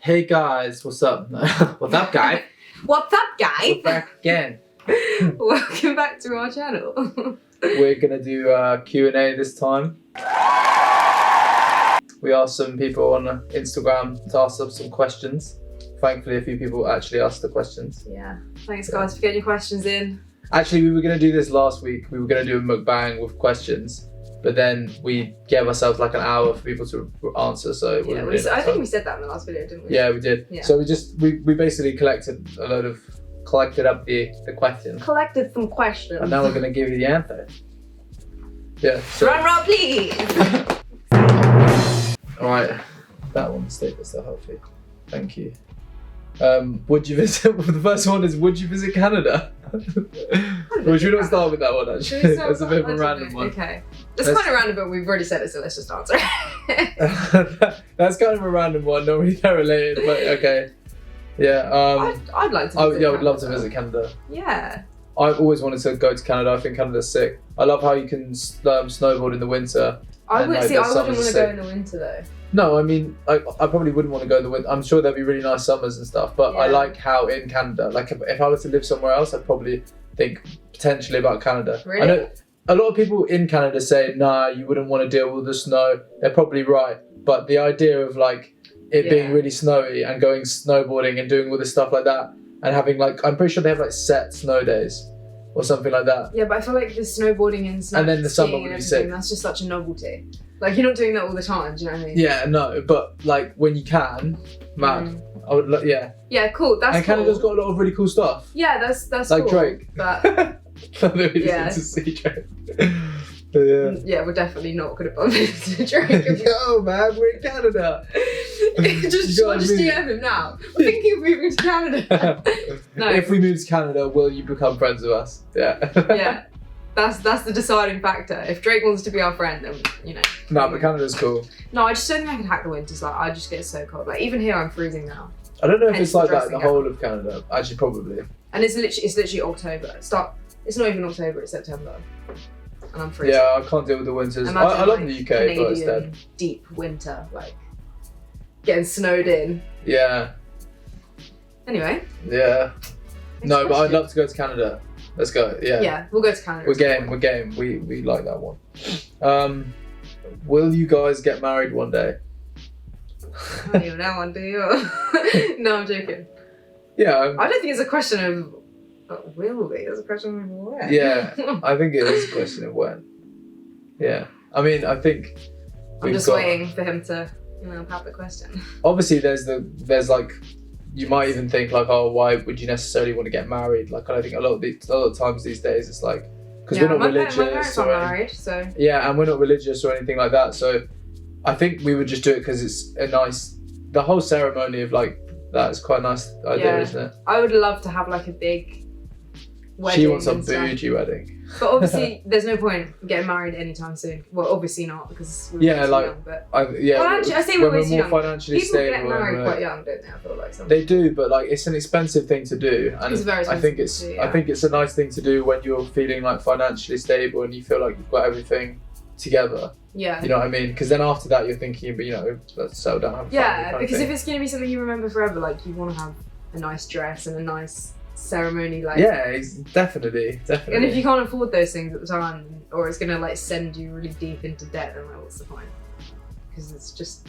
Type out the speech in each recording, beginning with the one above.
Hey guys, what's up? What's up, guy? What's up, guy? We're back again. Welcome back to our channel. We're gonna do Q&A this time. We asked some people on Instagram to ask us some questions. Thankfully, a few people actually asked the questions. Yeah, thanks guys for getting your questions in. Actually, we were gonna do this last week. We were gonna do a mukbang with questions, but then we gave ourselves like an hour for people to answer. So it Yeah, really I think we said that in the last video, didn't we? Yeah, we did. Yeah. So we basically collected up the questions. Collected some questions. And now we're gonna give you the answer. Yeah. So, Drum roll, please. all right, that one stayed so healthy. Thank you. Would you visit? The first one is, would you visit Canada? Or should we not start with that one actually? That's a bit of a random one. Okay. It's kind of random, but we've already said it, so let's just answer it. That's kind of a random one, not really that related, but okay. Yeah. I'd like to visit I would love to visit Canada. Yeah. I've always wanted to go to Canada. I think Canada's sick. I love how you can snowboard in the winter. I wouldn't want to sick. go in the winter though. No, I mean, I probably wouldn't want to go in the winter. I'm sure there'd be really nice summers and stuff, but I like how in Canada, like if I were to live somewhere else, I'd probably think potentially about Canada. Really? I know a lot of people in Canada say, nah, you wouldn't want to deal with the snow. They're probably right. But the idea of like it being really snowy and going snowboarding and doing all this stuff like that and having like, I'm pretty sure they have like set snow days or something like that. Yeah, but I feel like the snowboarding and then the summer would be sick. That's just such a novelty. Like, you're not doing that all the time, do you know what I mean? Yeah, no, but like when you can, man, I would, yeah. Yeah, cool, that's and Canada's got a lot of really cool stuff. Yeah, that's like cool. Drake. But yeah. To see Drake. Yeah. Yeah, we're definitely not going to bump into Drake. Yo, man, we're in Canada. just DM him now. We're thinking of moving to Canada. No. If we move to Canada, will you become friends with us? Yeah. Yeah. That's the deciding factor. If Drake wants to be our friend, then, you know. No, but Canada's cool. No, I just don't think I could hack the winters. Like, I just get so cold. Like, even here, I'm freezing now. I don't know if it's like that in the whole of Canada. Actually, probably. And it's literally October. It's not even October, it's September. And I'm freezing. Yeah, I can't deal with the winters. I love the UK, Canadian but it's dead. Deep winter, like, getting snowed in. Yeah. Anyway. Yeah. No, but I'd love to go to Canada. Let's go. Yeah. Yeah, we'll go to Canada. We're game. We like that one. Will you guys get married one day? I don't even know one, do you? No, I'm joking. Yeah. I don't think it's a question of will we. It's a question of when. Yeah, I think it is a question of when. Yeah. I mean, I think I'm just waiting for him to, have the question. Obviously, there's like, you might even think like, oh, why would you necessarily want to get married? Like, I don't think a lot of times these days it's like, because we're not religious. My parents are married, so. Yeah, and we're not religious or anything like that. So I think we would just do it because it's a nice, the whole ceremony of like, that is quite a nice idea, isn't it? I would love to have like a big wedding. She wants a bougie wedding. But obviously, there's no point getting married anytime soon. Well, obviously not, because we're young, but... I say we're too young. Financially People stable get married quite young, don't they? I feel like sometimes. They do, but like it's an expensive thing to do, and it's very expensive I think it's a nice thing to do when you're feeling like financially stable and you feel like you've got everything together. Yeah. You know what I mean? Because then after that, you're thinking, but let's settle down. Have a family because if it's going to be something you remember forever, like you want to have a nice dress and a nice ceremony, like definitely. And if you can't afford those things at the time, or it's gonna like send you really deep into debt, then like what's the point? Because it's just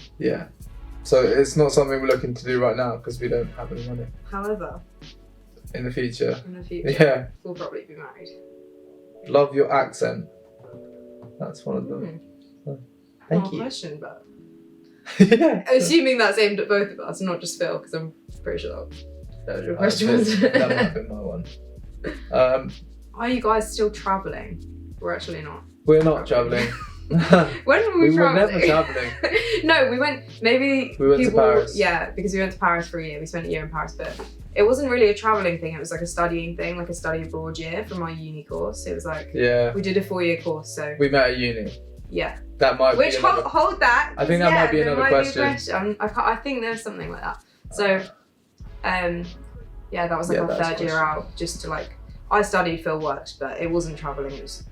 so it's not something we're looking to do right now because we don't have any money. However, in the future, we'll probably be married. Love your accent. That's one of them. Thank you. Question, but assuming that's aimed at both of us, not just Phil, because I'm pretty sure that was your question. That might have been my one. Are you guys still travelling? We're actually not. We're not travelling. When were we travelling? Were never travelling. No, we went to Paris. Yeah, because we went to Paris for a year. We spent a year in Paris, but it wasn't really a travelling thing. It was like a studying thing, like a study abroad year for my uni course. It was like we did a 4-year course, so we met at uni. Yeah. That might be hold that. I think that might be another question. I think there's something like that. So, that was like our third year out, just to like, I studied, Phil worked, but it wasn't travelling, it was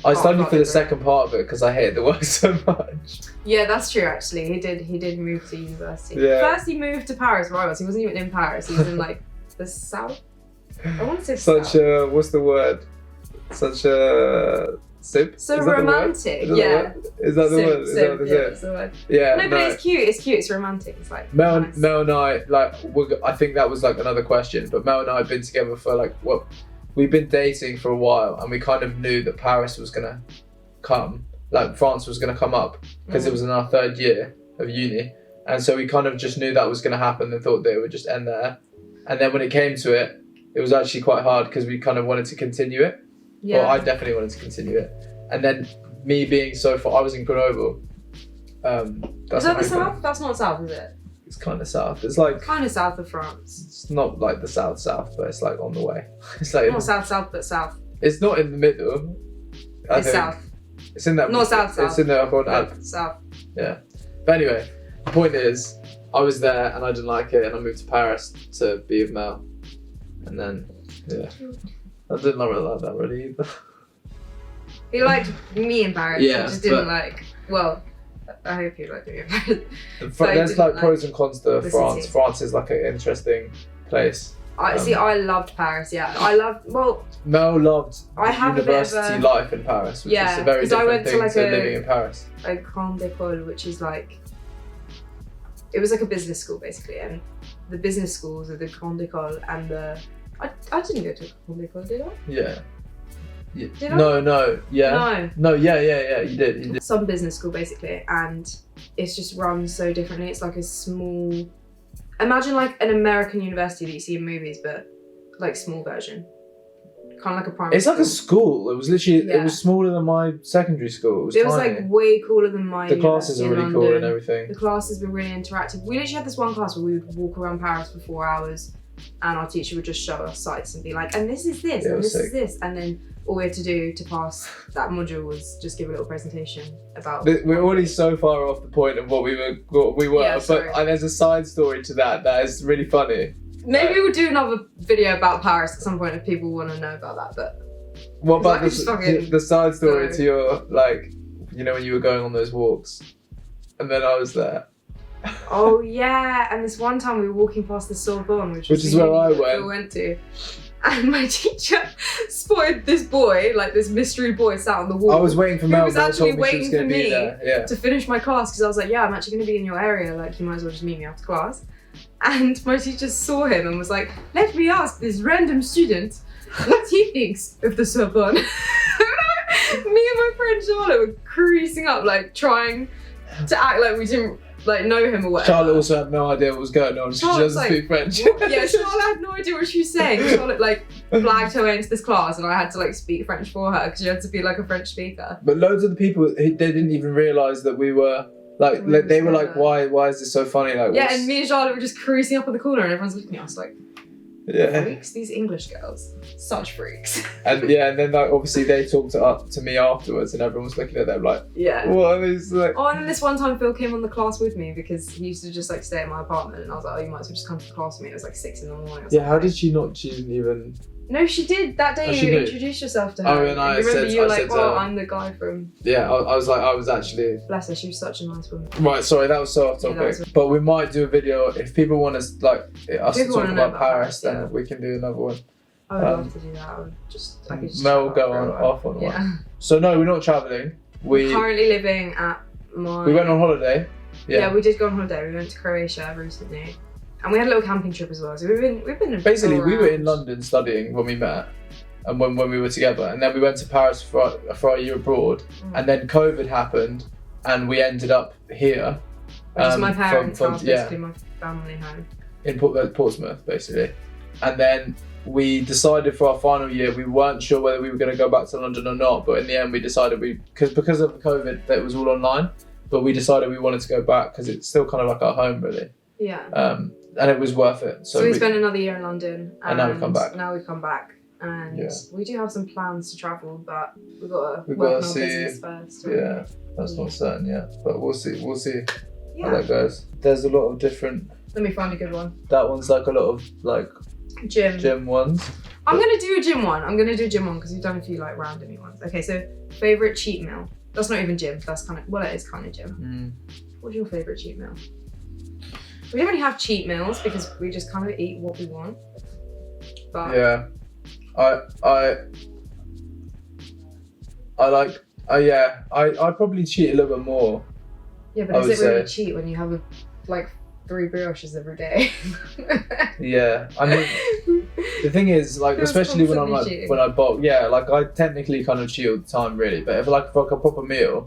I studied for the second part of it because I hated the work so much. Yeah, that's true. Actually, he did move to university. Yeah. First, he moved to Paris, where I was. He wasn't even in Paris. He was in like the south. I want to say such south. a what's the word? Such a simp. So romantic. Is that the word? Is that the word? Yeah. No, but it's cute. It's cute. It's romantic. It's like Mel nice. and I I think that was like another question. But Mel and I have been together for like we've been dating for a while, and we kind of knew that Paris was gonna come, like France was gonna come up because it was in our third year of uni, and so we kind of just knew that was gonna happen and thought that it would just end there. And then when it came to it, it was actually quite hard because we kind of wanted to continue it. Yeah. Well, I definitely wanted to continue it. And then me being so far, I was in Grenoble. Is that the south? That's not south, is it? It's kind of south. It's like kind of south of France. It's not like the south, but it's like on the way. It's like not south, but south. It's not in the middle. It's south. It's in that. Not south. It's in the upper Alp. South. Yeah. But anyway, the point is, I was there and I didn't like it, and I moved to Paris to be with Mel, and then I didn't like that really either. He liked me in Paris. Yeah, he just didn't like. Well, I hope you liked me in Paris. There's like pros and cons to France. City. France is like an interesting place. I loved Paris. Yeah, Mel loved I have university life in Paris, which is a very different thing to living in Paris. A grande école, which is like, it was like a business school basically, and the business schools are the grande école and the. I didn't go to a grande école, did I? Yeah. Did I? No, yeah. No, yeah, you did. Some business school basically, and it's just run so differently. It's like a small, imagine like an American university that you see in movies, but like small version. Kind of like a primary It's like a school. It was literally, it was smaller than my secondary school. It was like way cooler than my The classes are really cool and everything. The classes were really interactive. We literally had this one class where we would walk around Paris for 4 hours, and our teacher would just show us sites and be like, and this is this, and this is this, and then all we had to do to pass that module was just give a little presentation about. We're already so far off the point of what we were, Yeah, but there's a side story to that is really funny. Maybe we'll do another video about Paris at some point if people want to know about that. But what about the side story to your, like, you know, when you were going on those walks, and then I was there. Oh yeah, and this one time we were walking past the Sorbonne, which is where I went to. And my teacher spotted this boy, like this mystery boy sat on the wall. I was waiting for Mel. He was actually waiting for me to finish my class because I was like, yeah, I'm actually going to be in your area. Like, you might as well just meet me after class. And my teacher saw him and was like, let me ask this random student what he thinks of the Sorbonne. Me and my friend Charlotte were creasing up, like trying to act like we didn't know him or whatever. Charlotte also had no idea what was going on. She doesn't speak French. Yeah, Charlotte had no idea what she was saying. Charlotte flagged her way into this class, and I had to speak French for her because she had to be like a French speaker. But loads of the people, they didn't even realise that we were they were like, why is this so funny? And me and Charlotte were just cruising up in the corner, and everyone's looking at us like, freaks, these English girls, such freaks. And then obviously they talked to me afterwards, and everyone was looking at them like, what are these like? Oh, and then this one time Phil came on the class with me because he used to just stay at my apartment, and I was like, oh, you might as well just come to the class with me. It was 6 a.m. How did she not? She didn't even. No, she did. That day you introduced yourself to her. Oh, and I said, you were like, oh, I'm the guy from... Yeah, I was actually... Bless her, she was such a nice woman. Right, sorry, that was so off topic. But we might do a video, if people want us to talk about Paris, then we can do another one. I would love to do that. I could just Mel will go off on one. So no, we're not travelling. We're currently living at my... We went on holiday. Yeah, we did go on holiday. We went to Croatia recently. And we had a little camping trip as well, so we've been basically we were in London studying when we met, and when we were together, and then we went to Paris for our year abroad, and then COVID happened, and we ended up here. Which is my parents' house, basically my family home. In Portsmouth, basically, and then we decided for our final year we weren't sure whether we were going to go back to London or not, but in the end we decided because of COVID that it was all online, but we decided we wanted to go back because it's still kind of like our home really. Yeah. And it was worth it. So we spent another year in London. And now we've come back. And we do have some plans to travel, but we've got to work on our business first. Right? Yeah, that's not certain yet. But we'll see how that goes. There's a lot of different... Let me find a good one. That one's a lot of Gym ones. I'm gonna do a gym one. Because we've done a few like randomy ones. Okay, so favorite cheat meal. That's not even gym. That's kind of, well, it is kind of gym. What's your favorite cheat meal? We don't really have cheat meals because we just kind of eat what we want. But yeah, I probably cheat a little bit more. Yeah, but is it really cheat when you have like 3 brioches every day? Yeah, I mean, the thing is, like, especially when I'm like cheating. When I bulk, yeah, like I technically kind of cheat all the time, really. But if like for like a proper meal,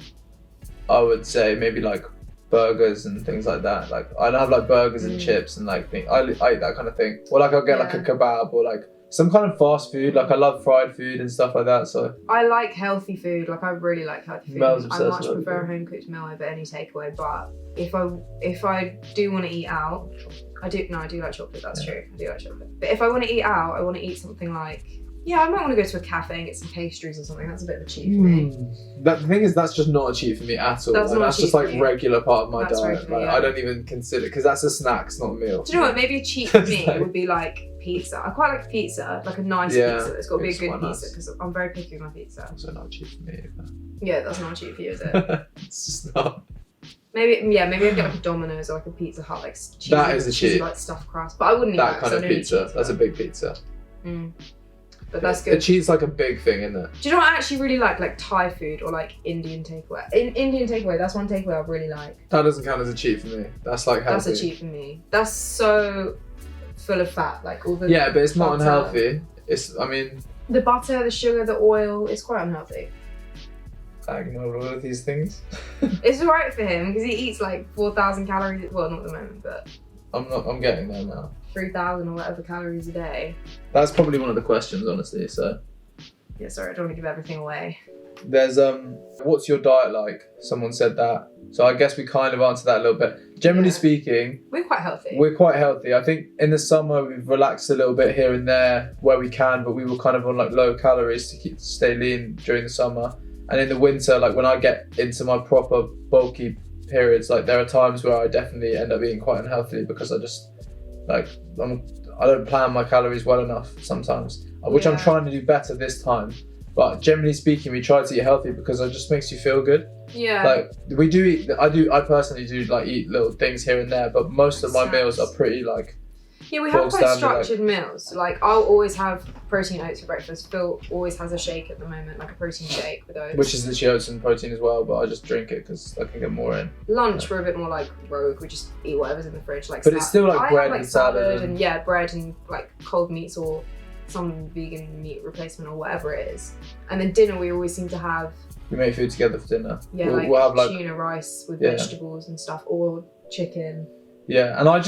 I would say maybe like burgers and things like that. Like I'd have like burgers and chips and like I eat that kind of thing. Or like I'll get like a kebab or like some kind of fast food. Like I love fried food and stuff like that. So I like healthy food. Like I really like healthy food. Mel's I much prefer a home cooked meal over any takeaway. But if I do want to eat out, I do like chocolate. That's true. I do like chocolate. But if I want to eat out, I want to eat something like. Yeah, I might want to go to a cafe and get some pastries or something. That's a bit of a cheat for me. The thing is, that's just not a cheat for me at all. That's just like regular part of my diet. Regular, like, I don't even consider because that's a snack, it's not a meal. Do you know what? Maybe a cheat for me would be like pizza. I quite like pizza, like a nice pizza. It's got to be a good pizza because I'm very picky with my pizza. Also not a cheat for me either. Yeah, that's not a cheat for you, is it? It's just not. Maybe I'd get like a Domino's or like a Pizza Hut, like cheesy, that is a cheat. Like stuffed crust. But I wouldn't eat that kind of pizza. That's a big pizza. But that's good. A cheese like a big thing, isn't it? Do you know what I actually really like? Like Thai food or like Indian takeaway. Indian takeaway, that's one takeaway I really like. That doesn't count as a cheat for me. That's like healthy. That's a cheat for me. That's so full of fat, like all the yeah, but it's not butter. Unhealthy. I mean the butter, the sugar, the oil, it's quite unhealthy. I ignore all of these things. It's alright for him because he eats like 4,000 calories. Well, not at the moment, but I'm getting there now. 3,000 or whatever calories a day. That's probably one of the questions, honestly. So. Yeah, sorry, I don't want to give everything away. There's what's your diet like? Someone said that. So I guess we kind of answered that a little bit. Generally speaking, we're quite healthy. We're quite healthy. I think in the summer we've relaxed a little bit here and there where we can, but we were kind of on like low calories to stay lean during the summer. And in the winter, like when I get into my proper bulky periods, like there are times where I definitely end up eating quite unhealthily because I just I don't plan my calories well enough sometimes, which I'm trying to do better this time. But generally speaking, we try to eat healthy because it just makes you feel good. Yeah. Like we do eat. I personally do like eat little things here and there, but most of my meals are pretty like. Yeah, we have quite structured meals. Like I'll always have protein oats for breakfast. Phil always has a shake at the moment, like a protein shake with oats. Which is literally oats and protein as well, but I just drink it because I can get more in. Lunch, we're a bit more like rogue. We just eat whatever's in the fridge, like. But it's still like bread and salad and bread and like cold meats or some vegan meat replacement or whatever it is. And then dinner, we always seem to have. We make food together for dinner. Yeah, we'll have like tuna rice with vegetables and stuff, or chicken. Yeah, and I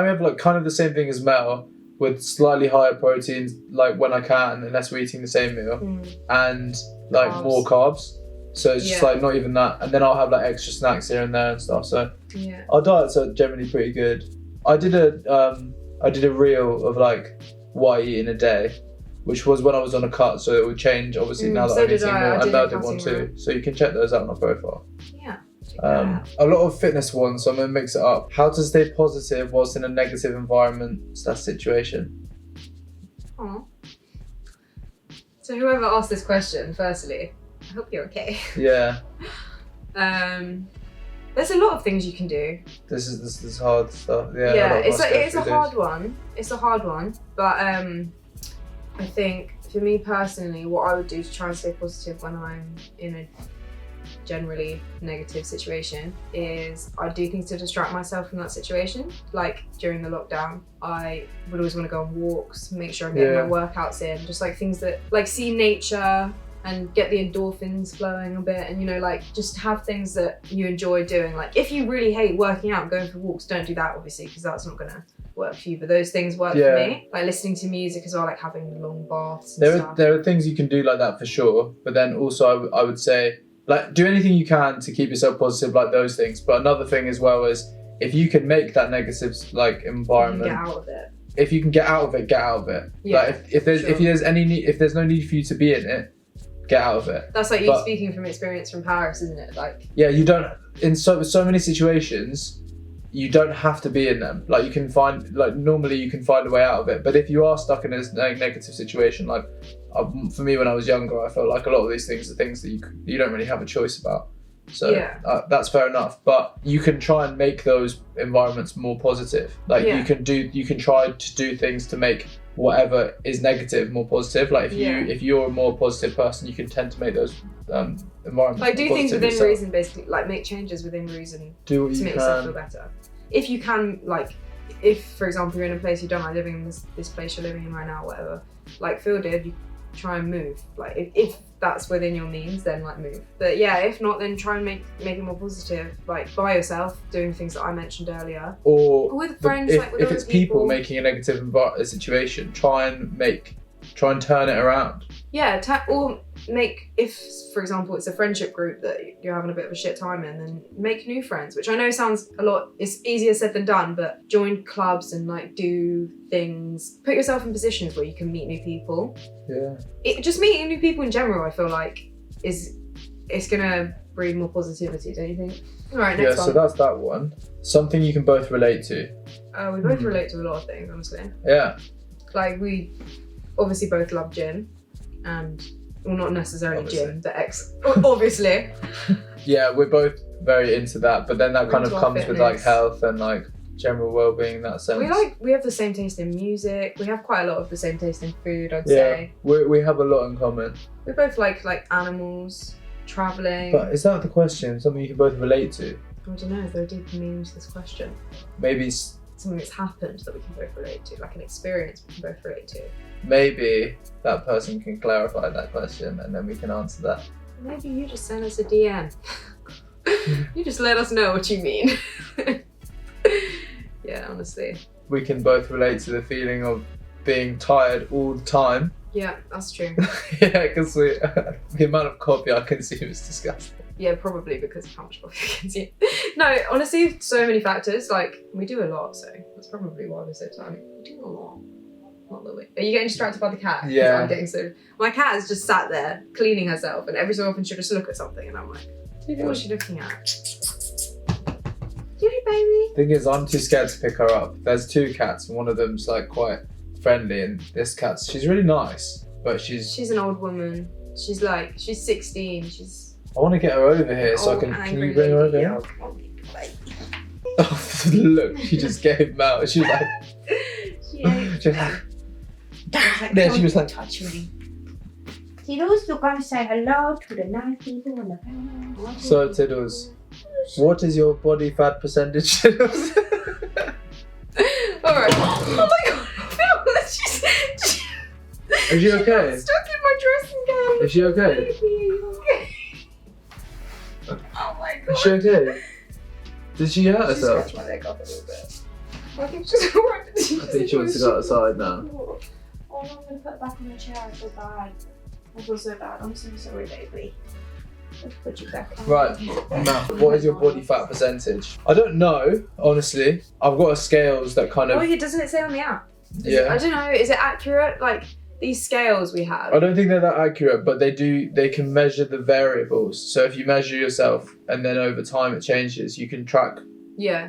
have like kind of the same thing as Mel with slightly higher proteins, like when I can, unless we're eating the same meal, and like more carbs. So it's just like not even that, and then I'll have like extra snacks here and there and stuff. So our diets are generally pretty good. I did a reel of like what I eat in a day, which was when I was on a cut, so it would change obviously now that I'm eating more, and Mel did one too. So you can check those out on our profile. Yeah. A lot of fitness ones, so I'm going to mix it up. How to stay positive whilst in a negative environment / situation. Aww. So whoever asked this question, firstly, I hope you're okay. Yeah. There's a lot of things you can do. This is hard stuff. Yeah, it's a hard one. It's a hard one, but I think for me personally, what I would do to try and stay positive when I'm in a generally negative situation is I do things to distract myself from that situation. Like during the lockdown, I would always want to go on walks, make sure I'm getting my workouts in, just like things that like see nature and get the endorphins flowing a bit, and like just have things that you enjoy doing. Like if you really hate working out and going for walks, don't do that obviously, because that's not gonna work for you, but those things work for me. Like listening to music as well, like having long baths and stuff. There are things you can do like that for sure, but then also I would say like do anything you can to keep yourself positive, like those things. But another thing as well is if you can make that negative like environment, get out of it. If you can get out of it, get out of it. Yeah, like if there's no need for you to be in it, get out of it. That's like you speaking from experience from Paris, isn't it? Like you don't in so many situations you don't have to be in them. Like you can find, like normally you can find a way out of it. But if you are stuck in a negative situation, like for me when I was younger, I felt like a lot of these things are things that you don't really have a choice about. So that's fair enough. But you can try and make those environments more positive. Like you can try to do things to make whatever is negative more positive. Like if you're a more positive person, you can tend to make those environments like do more things positive within yourself. reason, basically, like make changes within reason Do what to you make can. yourself feel better. If you can, like if for example you're in a place you don't like living in, this place you're living in right now, whatever, like Phil did, you try and move. Like if that's within your means, then like move. But yeah, if not, then try and make it more positive, like by yourself, doing things that I mentioned earlier, or with friends. if it's people making a negative situation, try and turn it around. Yeah, or make, if for example it's a friendship group that you're having a bit of a shit time in, then make new friends, which I know sounds a lot, it's easier said than done, but join clubs and like do things, put yourself in positions where you can meet new people. Just meeting new people in general, I feel like it's gonna breed more positivity, don't you think? All right, next one. So that's that one. Something you can both relate to. We both relate to a lot of things, honestly. Yeah. Like we obviously both love gym, and well, not necessarily gym, obviously. Yeah, we're both very into that, but then that kind of comes with like health and like general well-being in that sense. We have the same taste in music. We have quite a lot of the same taste in food, I'd say. We have a lot in common. We both like animals, traveling. But is that the question? Something you can both relate to? I don't know, is there a deeper meaning to this question? Maybe something that's happened that we can both relate to, like an experience we can both relate to. Maybe that person can clarify that question and then we can answer that. Maybe you just send us a DM. You just let us know what you mean. Yeah, honestly. We can both relate to the feeling of being tired all the time. Yeah, that's true. Yeah, because the amount of coffee I consume is disgusting. Yeah, probably because of how much coffee we consume. No, honestly, so many factors. Like, we do a lot, so that's probably why we're so tired. We do a lot. Not that way. Are you getting distracted by the cat? Yeah. I'm getting so. My cat has just sat there cleaning herself, and every so often she'll just look at something, and I'm like, what's she looking at? Kitty baby. Thing is, I'm too scared to pick her up. There's two cats, and one of them's like quite friendly, and this cat's, she's really nice, but she's an old woman. She's 16. I want to get her over here, so can you bring her over here? Oh, look, she just gave mouth. She was like, she was like, touch me. Tiddles, you can say hello to the nice people in the family. So Tiddles, what is your body fat percentage? Tiddles? Alright. Oh my god. Is she okay? I'm stuck in my dressing gown. Is she okay? Oh my god. Is she okay? Did she hurt herself? Scratched my leg up a little bit. I think she's alright. I think she wants to go outside now. Oh, I'm going to put it back on the chair. I feel bad. I feel so bad. I'm so sorry, baby. Let's put you back on. Right, now, what is your body fat percentage? I don't know, honestly. I've got a scales that kind of... Oh yeah, doesn't it say on the app? Yeah. I don't know, is it accurate? Like, these scales we have. I don't think they're that accurate, but they can measure the variables. So if you measure yourself and then over time it changes, you can track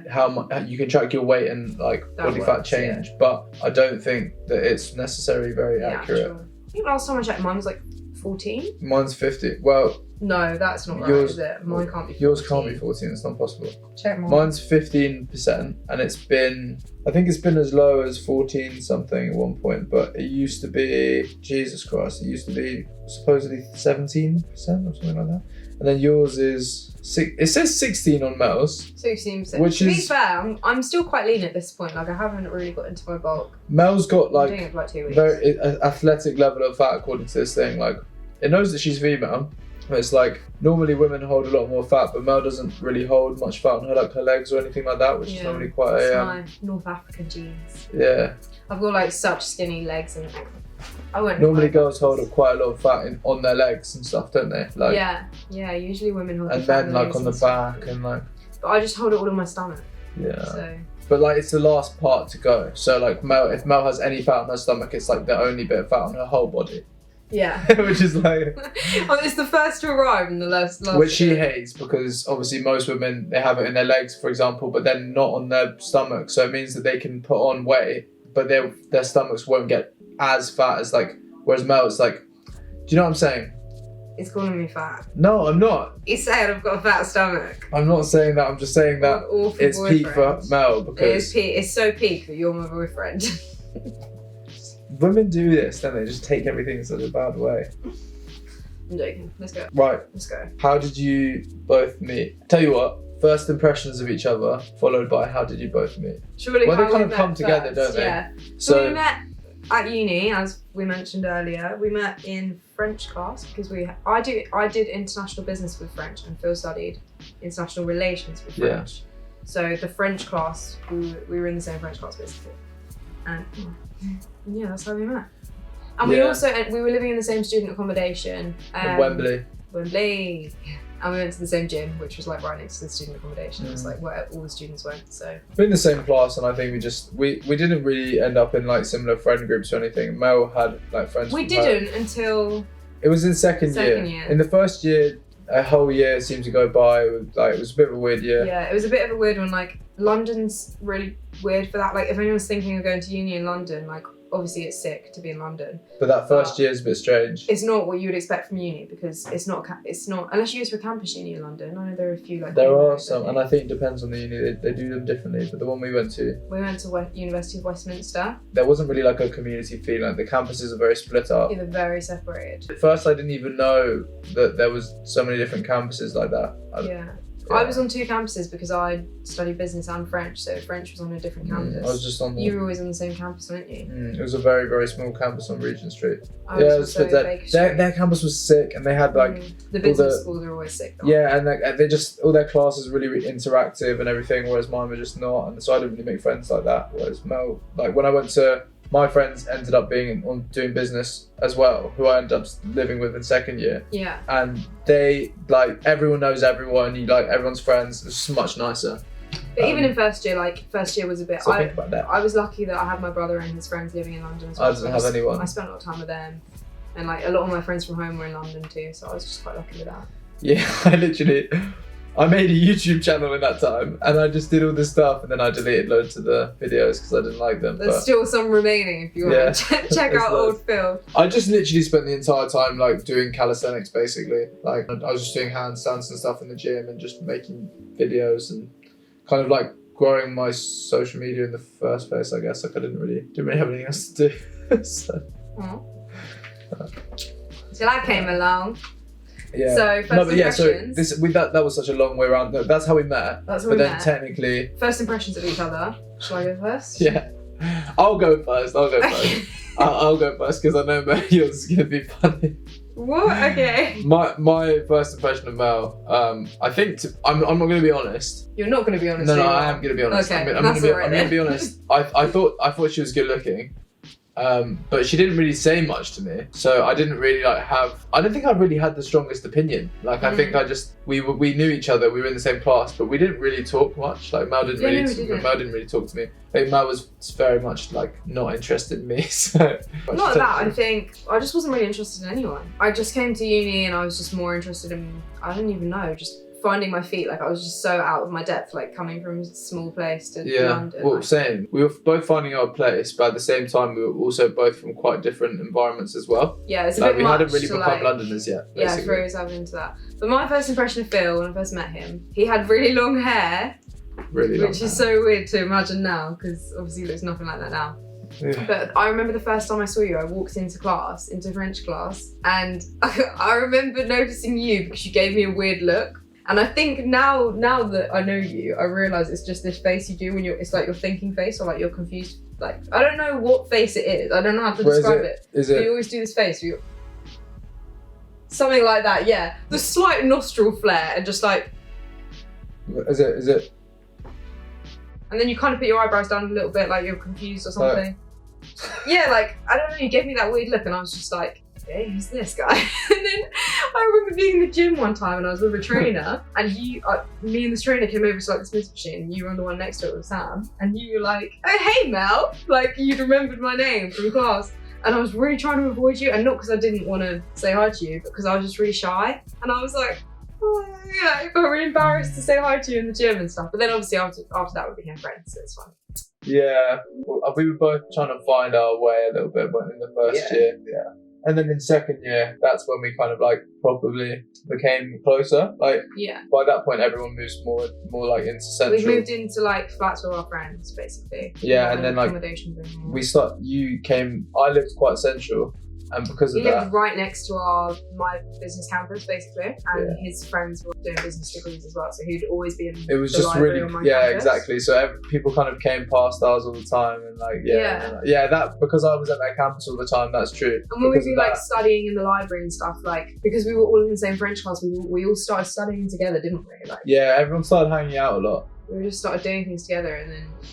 how much, you can track your weight and like That body works, fat change. But I don't think that it's necessarily very accurate. I think last time I checked, mine was like 14. Mine's 50. Well, no, that's not right, is it? Mine can't be 14. Yours can't be 14, it's not possible. Check mine. Mine's 15%, and I think it's been as low as 14 something at one point, but it used to be, Jesus Christ, it used to be supposedly 17% or something like that. And then yours is, it says 16 on Mel's. 16%. Which to be is, fair, I'm still quite lean at this point. Like, I haven't really got into my bulk. Mel's got I'm doing like it for like 2 weeks. very athletic level of fat according to this thing. Like, it knows that she's female. It's like, normally women hold a lot more fat, but Mel doesn't really hold much fat on her, like her legs or anything like that, which is normally quite it's a... my North African genes. Yeah. I've got like such skinny legs, and I won't... Normally girls hold quite a lot of fat on their legs and stuff, don't they? Like, yeah, usually women hold and the fat then like on the stuff. back and like... But I just hold it all on my stomach. Yeah. So... But like, it's the last part to go. So like, if Mel has any fat on her stomach, it's like the only bit of fat on her whole body. Yeah. Which is like... Oh, it's the first to arrive and the last Which she to go. hates because obviously most women, they have it in their legs, for example, but then not on their stomach. So it means that they can put on weight, but their stomachs won't get as fat as like, whereas Mel, it's like, do you know what I'm saying? It's calling me fat. No, I'm not. He's saying I've got a fat stomach. I'm not saying that. I'm just saying that Awful it's peak for boyfriend. Mel It because is peak. It's so peak that you're my boyfriend. women do this, don't they? Just take everything in such a bad way. I'm joking. Let's go. Right. Let's go. How did you both meet? Tell you what, first impressions of each other, followed by how did you both meet? Surely Well, they how kind we of met come together, first, don't they? Yeah. So So we met at uni, as we mentioned earlier. We met in French class because I did international business with French, and Phil studied international relations with Yeah. French. So the French class, we were in the same French class basically, and yeah, that's how we met. And we Yeah. also we were living in the same student accommodation. in Wembley. Wembley. And we went to the same gym, which was like right next to the student accommodation. It was like where all the students went. So We're in the same class, and I think we didn't really end up in like similar friend groups or anything. Mel had like friends. we from her. didn't until It was in second year. year. In the first year, a whole year seemed to go by. Like it was a bit of a weird year. yeah, it was a bit of a weird one. Like London's really weird for that. Like if anyone's thinking of going to uni in London, like obviously it's sick to be in London. But that first year is a bit strange. It's not what you would expect from uni because it's not unless you go to a campus uni in London. I know there are a few like There are unis, I some, think. and I think it depends on the uni. They do them differently. But the one we went to, We went to University of Westminster. there wasn't really like a community feeling. Like the campuses are very split up. They're very separated. At first, I didn't even know that there was so many different campuses like that. Yeah. I was on 2 campuses because I studied business and French, so French was on a different campus. I was just on the. You were always on the same campus, weren't you? It was a very, very small campus on Regent Street. I Yeah, it was was also split. Baker Their Street. campus was sick, and they had like The business the- schools are always sick. though. yeah, and they just all their classes were really interactive and everything, whereas mine were just not, and so I didn't really make friends like that. Whereas Mel, like when I went to, my friends ended up being on doing business as well, who I ended up living with in second year, Yeah. and they like everyone knows everyone, you like everyone's friends. It's just much nicer. But even in first year, like first year was a bit. So think about that. I was lucky that I had my brother and his friends living in London as well. I didn't so have anyone. I spent a lot of time with them, and like a lot of my friends from home were in London too. So I was just quite lucky with that. Yeah, I made a YouTube channel in that time, and I just did all this stuff, and then I deleted loads of the videos because I didn't like them. There's But still some remaining if you want Yeah. to check There's out loads. old Phil. I just literally spent the entire time like doing calisthenics basically. Like I was just doing handstands and stuff in the gym and just making videos and kind of like growing my social media in the first place, I guess. Like I didn't really have anything else to do. So, Till I came along. yeah. So first No, but yeah, so impressions. that was such a long way around. That's how we met. That's how But we then met. technically, First impressions of each other. Shall I go first? yeah. I'll go first. I'll go first because I know yours is gonna be funny. What? Okay. My first impression of Mel, I think I'm not going to be honest. You're not going to be honest. No, are you? I am going to be honest. Okay, I'm that's going all right to then. be honest. I thought she was good looking, but she didn't really say much to me. So I didn't really I don't think I really had the strongest opinion. Like I think we knew each other. We were in the same class, but we didn't really talk much. Like Mel didn't Mel didn't really talk to me. I think Mel was very much like not interested in me. So Not that, I think I just wasn't really interested in anyone. I just came to uni and I was just more interested in, I don't even know, just finding my feet. Like I was just so out of my depth, like coming from a small place to London. Well, like, same. We were both finding our place, but at the same time, we were also both from quite different environments as well. yeah, it's a Like bit we much hadn't really to, become like, Londoners yet. yeah, Basically. throw yourself into that. But my first impression of Phil when I first met him, he had really long hair, Really long which is so weird to imagine now because obviously he looks nothing like that now. Yeah. But I remember the first time I saw you, I walked into French class, and I remember noticing you because you gave me a weird look. And I think now that I know you, I realise it's just this face you do when it's like your thinking face or like you're confused. Like, I don't know what face it is. I don't know how to Where is describe it? it. Is But it? you always do this face where you're... Something like that, yeah. The slight nostril flare and just like... Is it? And then you kind of put your eyebrows down a little bit like you're confused or something. Yeah, like, I don't know, you gave me that weird look and I was just like, hey, who's this guy? And then I remember being in the gym one time and I was with a trainer and me and this trainer came over to like the Smith machine and you were on the one next to it with Sam and you were like, oh, hey Mel, like you'd remembered my name from class. and I was really trying to avoid you, and not because I didn't want to say hi to you, but because I was just really shy, and I was like, oh, yeah, I felt really embarrassed to say hi to you in the gym and stuff. But then obviously after that we became friends, so it's fine. Yeah, we were both trying to find our way a little bit in the first year. Yeah. And then in second year, that's when we kind of like probably became closer. Like by that point, everyone moves more like into central. We moved into like flats with our friends, basically. Yeah, and then like I lived quite central, and because of he that, lived right next to my business campus, basically, and his friends were doing business degrees as well, so he'd always be in it was the just library really on my campus. campus. Exactly. So people kind of came past ours all the time, and like that because I was at that campus all the time. That's true. And when we'd be like studying in the library and stuff, like because we were all in the same French class, we all started studying together, didn't we? Like everyone started hanging out a lot. We just started doing things together,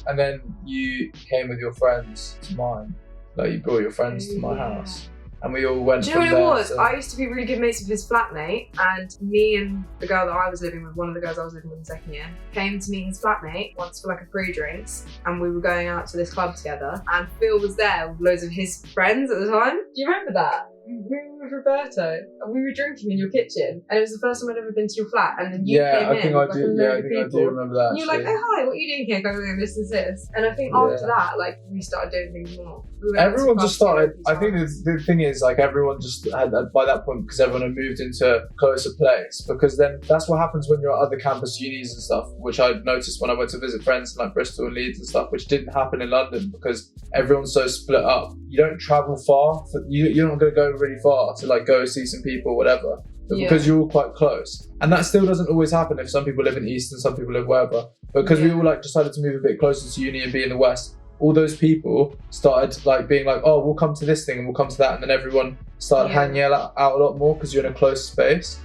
and then you came with your friends to mine. Like you brought your friends to my house. And we all went. Do you know what it was? So I used to be really good mates with his flatmate, and me and the girl that I was living with, one of the girls I was living with in second year, came to meet his flatmate once for like a free drinks, and we were going out to this club together, and Phil was there with loads of his friends at the time. Do you remember that? We were with Roberto, and we were drinking in your kitchen, and it was the first time I'd ever been to your flat, and then you came in. I think I do remember that. And you were like, oh hi, what are you doing here? Going this is this. And I think after that, like we started doing things more. Everyone just started. I think the thing is, like everyone just had by that point because everyone had moved into a closer place. Because then that's what happens when you're at other campus unis and stuff, which I noticed when I went to visit friends in like Bristol and Leeds and stuff, which didn't happen in London because everyone's so split up. You don't travel far. You're not going to go really far to like go see some people, whatever. But because you're all quite close, and that still doesn't always happen if some people live in the East and some people live wherever. But because we all like decided to move a bit closer to uni and be in the West, all those people started like being like, oh, we'll come to this thing and we'll come to that, and then everyone started hanging out a lot more because you're in a close space.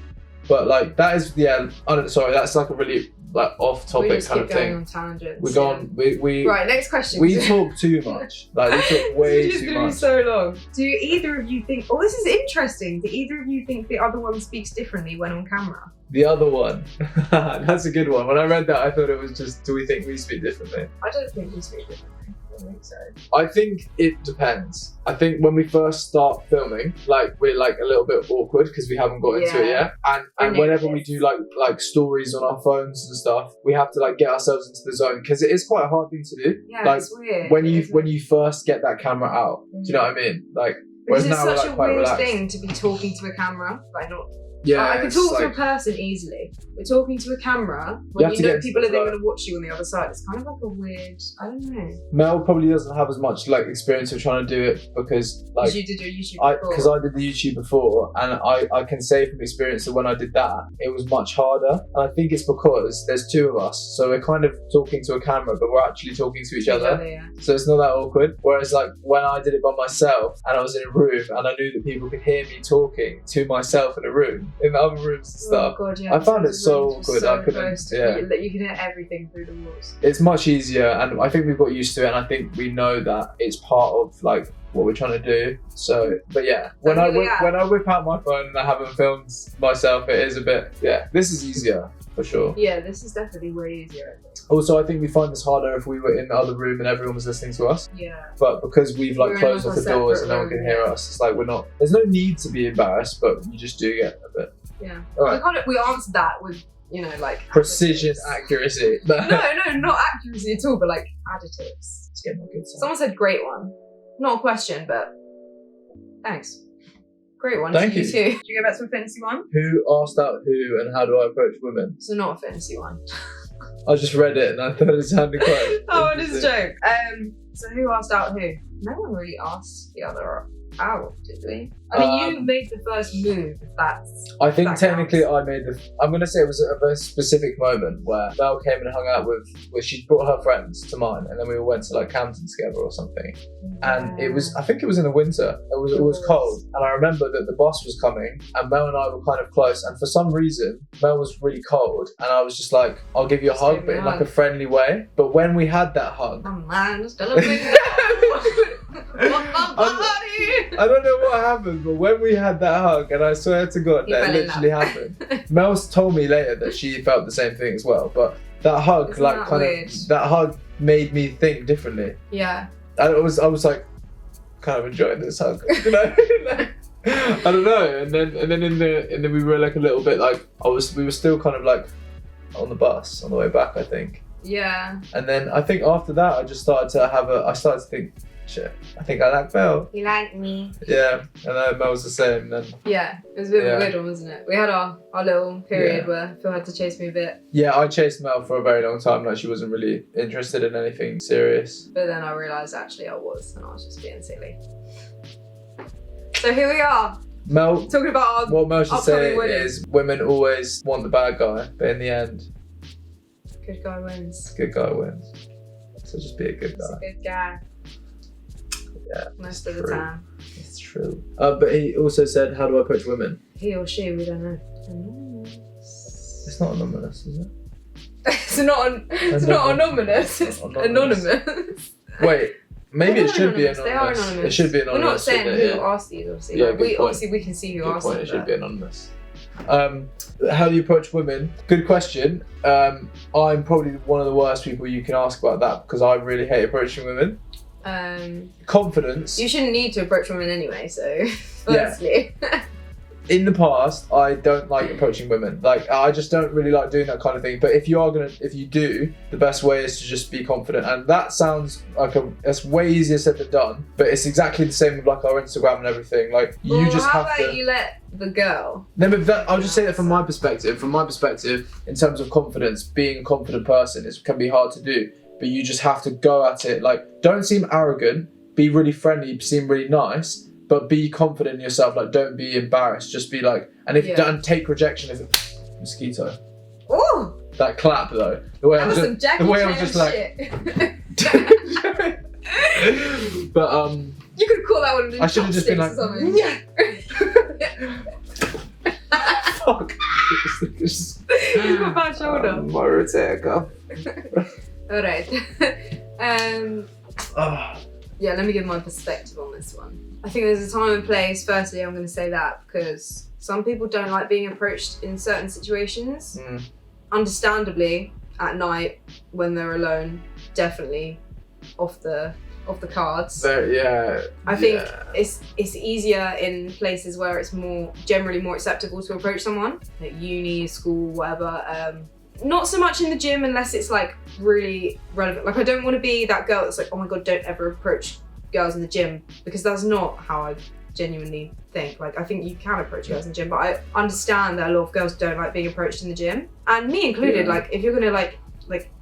But like that is that's like a really like off-topic kind of thing. On tangents. We go on. We right. Next question. We talk too much. Like we talk way too much. It's so long. Do either of you think? Oh, this is interesting. Do either of you think the other one speaks differently when on camera? The other one. That's a good one. When I read that, I thought it was just, do we think we speak differently? I don't think we speak differently. I don't think so. I think it depends. I think when we first start filming, like we're like a little bit awkward because we haven't got into it yet. And whenever we do like stories on our phones and stuff, we have to like get ourselves into the zone because it is quite a hard thing to do. Yeah, like, it's weird. When you first get that camera out, do you know what I mean? Like, because it's such a weird thing to be talking to a camera, like not. I can talk to a person easily. We're talking to a camera when you know people are then going to watch you on the other side. It's kind of like a weird. I don't know. Mel probably doesn't have as much like experience of trying to do it because like you did your YouTube before. Because I did the YouTube before, and I can say from experience that when I did that, it was much harder. And I think it's because there's two of us, so we're kind of talking to a camera, but we're actually talking to each other. So it's not that awkward. Whereas like when I did it by myself and I was in a room and I knew that people could hear me talking to myself in a room. In the other rooms and stuff. Oh God, I found it so awkward. I couldn't. You can hear everything through the walls. It's much easier, and I think we've got used to it, and I think we know that it's part of like what we're trying to do. So, but yeah, when I whip out my phone and I haven't filmed myself, it is a bit. Yeah, this is easier for sure. Yeah, this is definitely way easier. Also, I think we find this harder if we were in the other room and everyone was listening to us. Yeah. But because we've like closed off the doors and no one can hear us, it's like there's no need to be embarrassed, but you just do get a bit. Yeah. All right. We answered that with, like precision, accuracy. No, not accuracy at all, but like additives. It's getting a good side. Someone said great one. Not a question, but thanks. Great one. Thank you. Too. Should we go back to a fantasy one? Who asked out who and how do I approach women? So not a fantasy one. I just read it and I thought it sounded quite. Oh, it is a joke. So who asked out who? No one really asked the other out, did we? I mean, you made the first move, if that's... I think technically I made I'm going to say it was a very specific moment where Mel came and hung out with she brought her friends to mine, and then we all went to like Camden together or something. And I think it was in the winter. It was cold. And I remember that the bus was coming and Mel and I were kind of close. And for some reason, Mel was really cold. And I was just like, I'll give you a hug, but in like a friendly way. But when we had that hug... Oh man, still a big I don't know what happened, but when we had that hug, and I swear to God, that literally happened. Mel's told me later that she felt the same thing as well, but that hug, that hug made me think differently. Yeah. And I was like, kind of enjoying this hug, you know. I don't know. And then in the we were like a little bit like we were still kind of like on the bus on the way back, I think. Yeah. And then I think after that I just started to think, shit, I think I like Mel. You like me. Yeah. And then Mel was the same then. Yeah, it was a bit of a weird one, wasn't it? We had our little period where Phil had to chase me a bit. Yeah, I chased Mel for a very long time, like she wasn't really interested in anything serious. But then I realised actually I was, and I was just being silly. So here we are. Mel, talking about what Mel should say wedding. is women always want the bad guy, but in the end, good guy wins. Good guy wins. So just be a good He's guy. a good guy. Yeah. Most of the true. time. It's true. But he also said, how do I approach women? He or she, we don't know. Anonymous. It's not anonymous, is it? It's not anonymous. It's anonymous. Wait, maybe it should be anonymous. They are anonymous. It should be anonymous. We're not saying shouldn't who asked these, obviously. Yeah, like, good point. obviously we can see who Good asked point. them. It should be anonymous. How do you approach women? Good question. I'm probably one of the worst people you can ask about that because I really hate approaching women. Confidence. You shouldn't need to approach women anyway, so firstly. Yeah. In the past, I don't like approaching women. Like, I just don't really like doing that kind of thing. But if you do, the best way is to just be confident. And that sounds like that's way easier said than done. But it's exactly the same with like our Instagram and everything. Like, you just how have to. about you let the girl? No, but I'll just say that from my perspective. From my perspective, in terms of confidence, being a confident person can be hard to do. But you just have to go at it. Like, don't seem arrogant. Be really friendly. Seem really nice. But be confident in yourself. Like, don't be embarrassed. Just be like, and take rejection as a mosquito. Oh, that clap though. The way I was just like. But you could call that one of the I should have just been like, yeah. Fuck. He's got a bad shoulder. My rotator cuff. Alright. Yeah, let me give my perspective on this one. I think there's a time and place. Firstly, I'm going to say that because some people don't like being approached in certain situations. Understandably, at night when they're alone, definitely off the cards. I think it's easier in places where it's generally more acceptable to approach someone, like uni, school, whatever. Not so much in the gym unless it's like really relevant. Like, I don't want to be that girl that's like, oh my god, don't ever approach girls in the gym, because that's not how I genuinely think. Like, I think you can approach girls in the gym, but I understand that a lot of girls don't like being approached in the gym, and me included. Like, if you're gonna like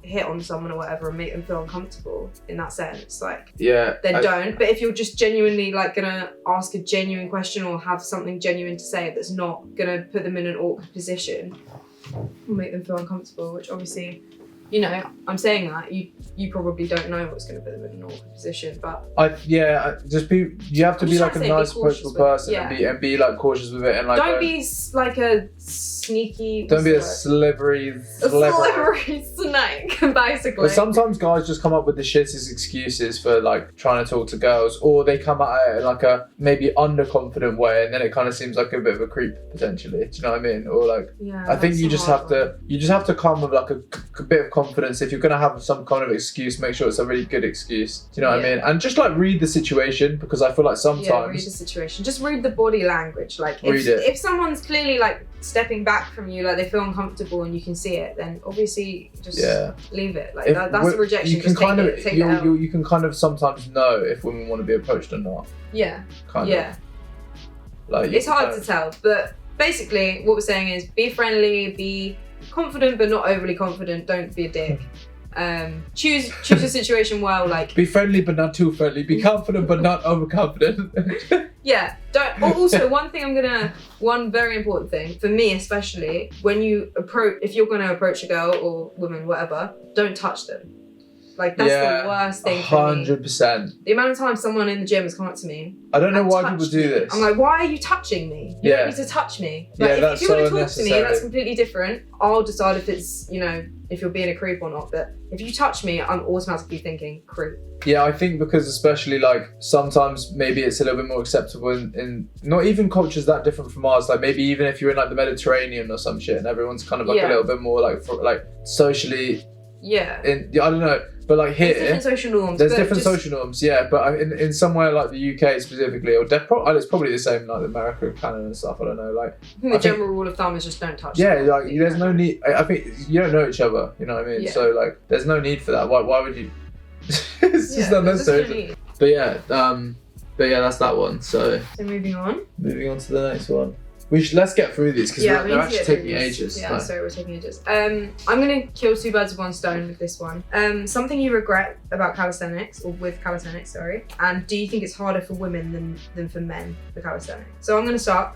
hit on someone or whatever and make them feel uncomfortable in that sense, like, then don't. But if you're just genuinely like gonna ask a genuine question or have something genuine to say that's not gonna put them in an awkward position or make them feel uncomfortable, which obviously, you know, I'm saying that you probably don't know what's going to put them in an awkward position, but you have to be like a nice, approachable person and be like cautious with it, and like don't be like a sneaky. Don't be a slippery snake, basically. But sometimes guys just come up with the shittest excuses for like trying to talk to girls, or they come at it in like a maybe underconfident way, and then it kind of seems like a bit of a creep potentially. Do you know what I mean? Or like, I think you just have to come with like a bit of confidence. If you're gonna have some kind of excuse, make sure it's a really good excuse. Do you know what I mean? And just like read the situation, because I feel like sometimes read the situation. Just read the body language. Like, if someone's clearly like stepping back from you, like they feel uncomfortable and you can see it, then obviously just leave it. Like, that's a rejection. You can you can kind of sometimes know if women want to be approached or not. Yeah. Kind of. Like, it's hard to tell, but basically what we're saying is be friendly, be confident but not overly confident. Don't be a dick. Choose a situation well. Like, be friendly but not too friendly. Be confident but not overconfident. Also, one very important thing for me, especially if you're gonna approach a girl or woman, whatever, don't touch them. Like, that's the worst thing for me. 100%. The amount of times someone in the gym has come up to me. I don't know why people do this. I'm like, why are you touching me? You don't need to touch me. Like, if you want to talk to me, that's completely different. I'll decide if it's, if you're being a creep or not. But if you touch me, I'm automatically thinking creep. Yeah, I think because especially like sometimes maybe it's a little bit more acceptable in not even cultures that different from ours. Like, maybe even if you're in like the Mediterranean or some shit, and everyone's kind of like a little bit more like socially Yeah. I don't know, but like here, There's different social norms. there's but different just- social norms, yeah. But in somewhere like the UK specifically, or it's probably the same like America and Canada and stuff. I don't know, like. I think the general rule of thumb is just don't touch. Yeah, someone. like there's no need. I think you don't know each other. You know what I mean? Yeah. So like, there's no need for that. Why would you? It's just Yeah, unnecessary. there's no need. But yeah, that's that one. So So moving on. moving on to the next one. Let's get through these because we they're need to actually get through taking this. ages. Yeah, like. sorry, we're taking ages. I'm gonna kill two birds with one stone with this one. Something you regret about calisthenics, or with calisthenics, sorry. And do you think it's harder for women than for men for calisthenics? So I'm gonna start.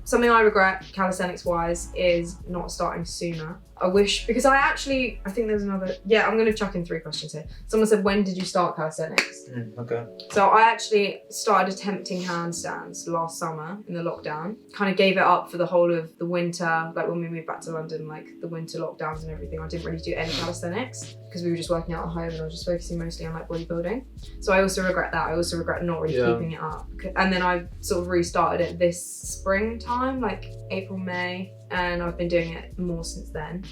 Something I regret calisthenics wise is not starting sooner. I wish, because I think there's another, I'm going to chuck in 3 questions here. Someone said, when did you start calisthenics? Okay. So I actually started attempting handstands last summer in the lockdown. Kind of gave it up for the whole of the winter, like when we moved back to London, like the winter lockdowns and everything. I didn't really do any calisthenics because we were just working out at home and I was just focusing mostly on like bodybuilding. So I also regret that. I also regret not really keeping it up. And then I sort of restarted it this springtime, like April, May. And I've been doing it more since then.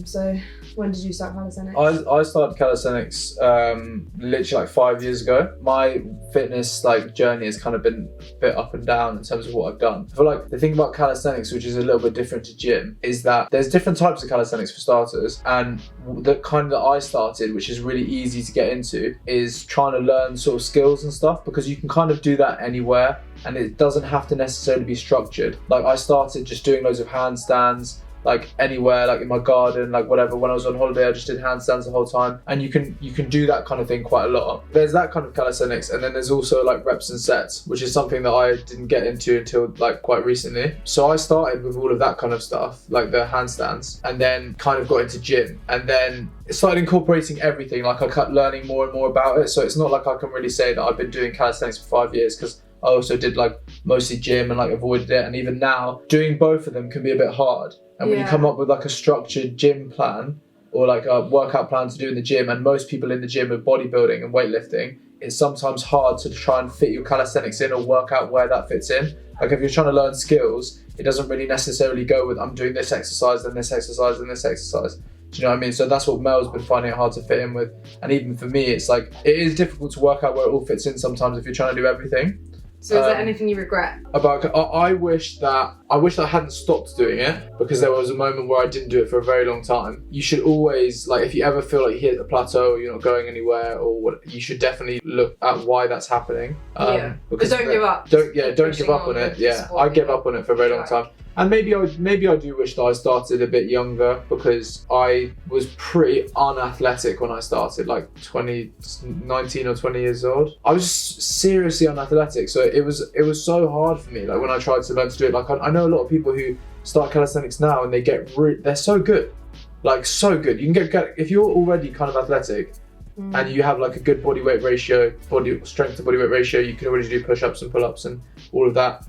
So when did you start calisthenics? I started calisthenics literally like 5 years ago. My fitness like journey has kind of been a bit up and down in terms of what I've done. I feel like the thing about calisthenics, which is a little bit different to gym, is that there's different types of calisthenics for starters, and the kind that I started, which is really easy to get into, is trying to learn sort of skills and stuff, because you can kind of do that anywhere and it doesn't have to necessarily be structured. Like I started just doing loads of handstands, like anywhere, like in my garden, like whatever. When I was on holiday, I just did handstands the whole time. And you can do that kind of thing quite a lot. There's that kind of calisthenics, and then there's also like reps and sets, which is something that I didn't get into until like quite recently. So I started with all of that kind of stuff, like the handstands, and then kind of got into gym, and then started incorporating everything. Like I kept learning more and more about it. So it's not like I can really say that I've been doing calisthenics for 5 years, because I also did like mostly gym and like avoided it. And even now, doing both of them can be a bit hard. And when you come up with like a structured gym plan or like a workout plan to do in the gym, and most people in the gym are bodybuilding and weightlifting, it's sometimes hard to try and fit your calisthenics in or work out where that fits in. Like if you're trying to learn skills, it doesn't really necessarily go with I'm doing this exercise and this exercise and this exercise. Do you know what I mean? So that's what Mel's been finding it hard to fit in with. And even for me, it's like, it is difficult to work out where it all fits in sometimes if you're trying to do everything. So is there anything you regret? I wish that I hadn't stopped doing it, because there was a moment where I didn't do it for a very long time. You should always, like, if you ever feel like you hit a plateau or you're not going anywhere or what, you should definitely look at why that's happening. But don't give up. Don't give up on it. Yeah, I gave up on it for a very long time. And maybe I do wish that I started a bit younger, because I was pretty unathletic when I started, like 19 or 20 years old. I was seriously unathletic, so it was so hard for me. Like when I tried to learn to do it, like I know a lot of people who start calisthenics now and they they're so good, like so good. You can get if you're already kind of athletic. And you have like a good body weight ratio, body strength to body weight ratio, you can already do push-ups and pull-ups and all of that.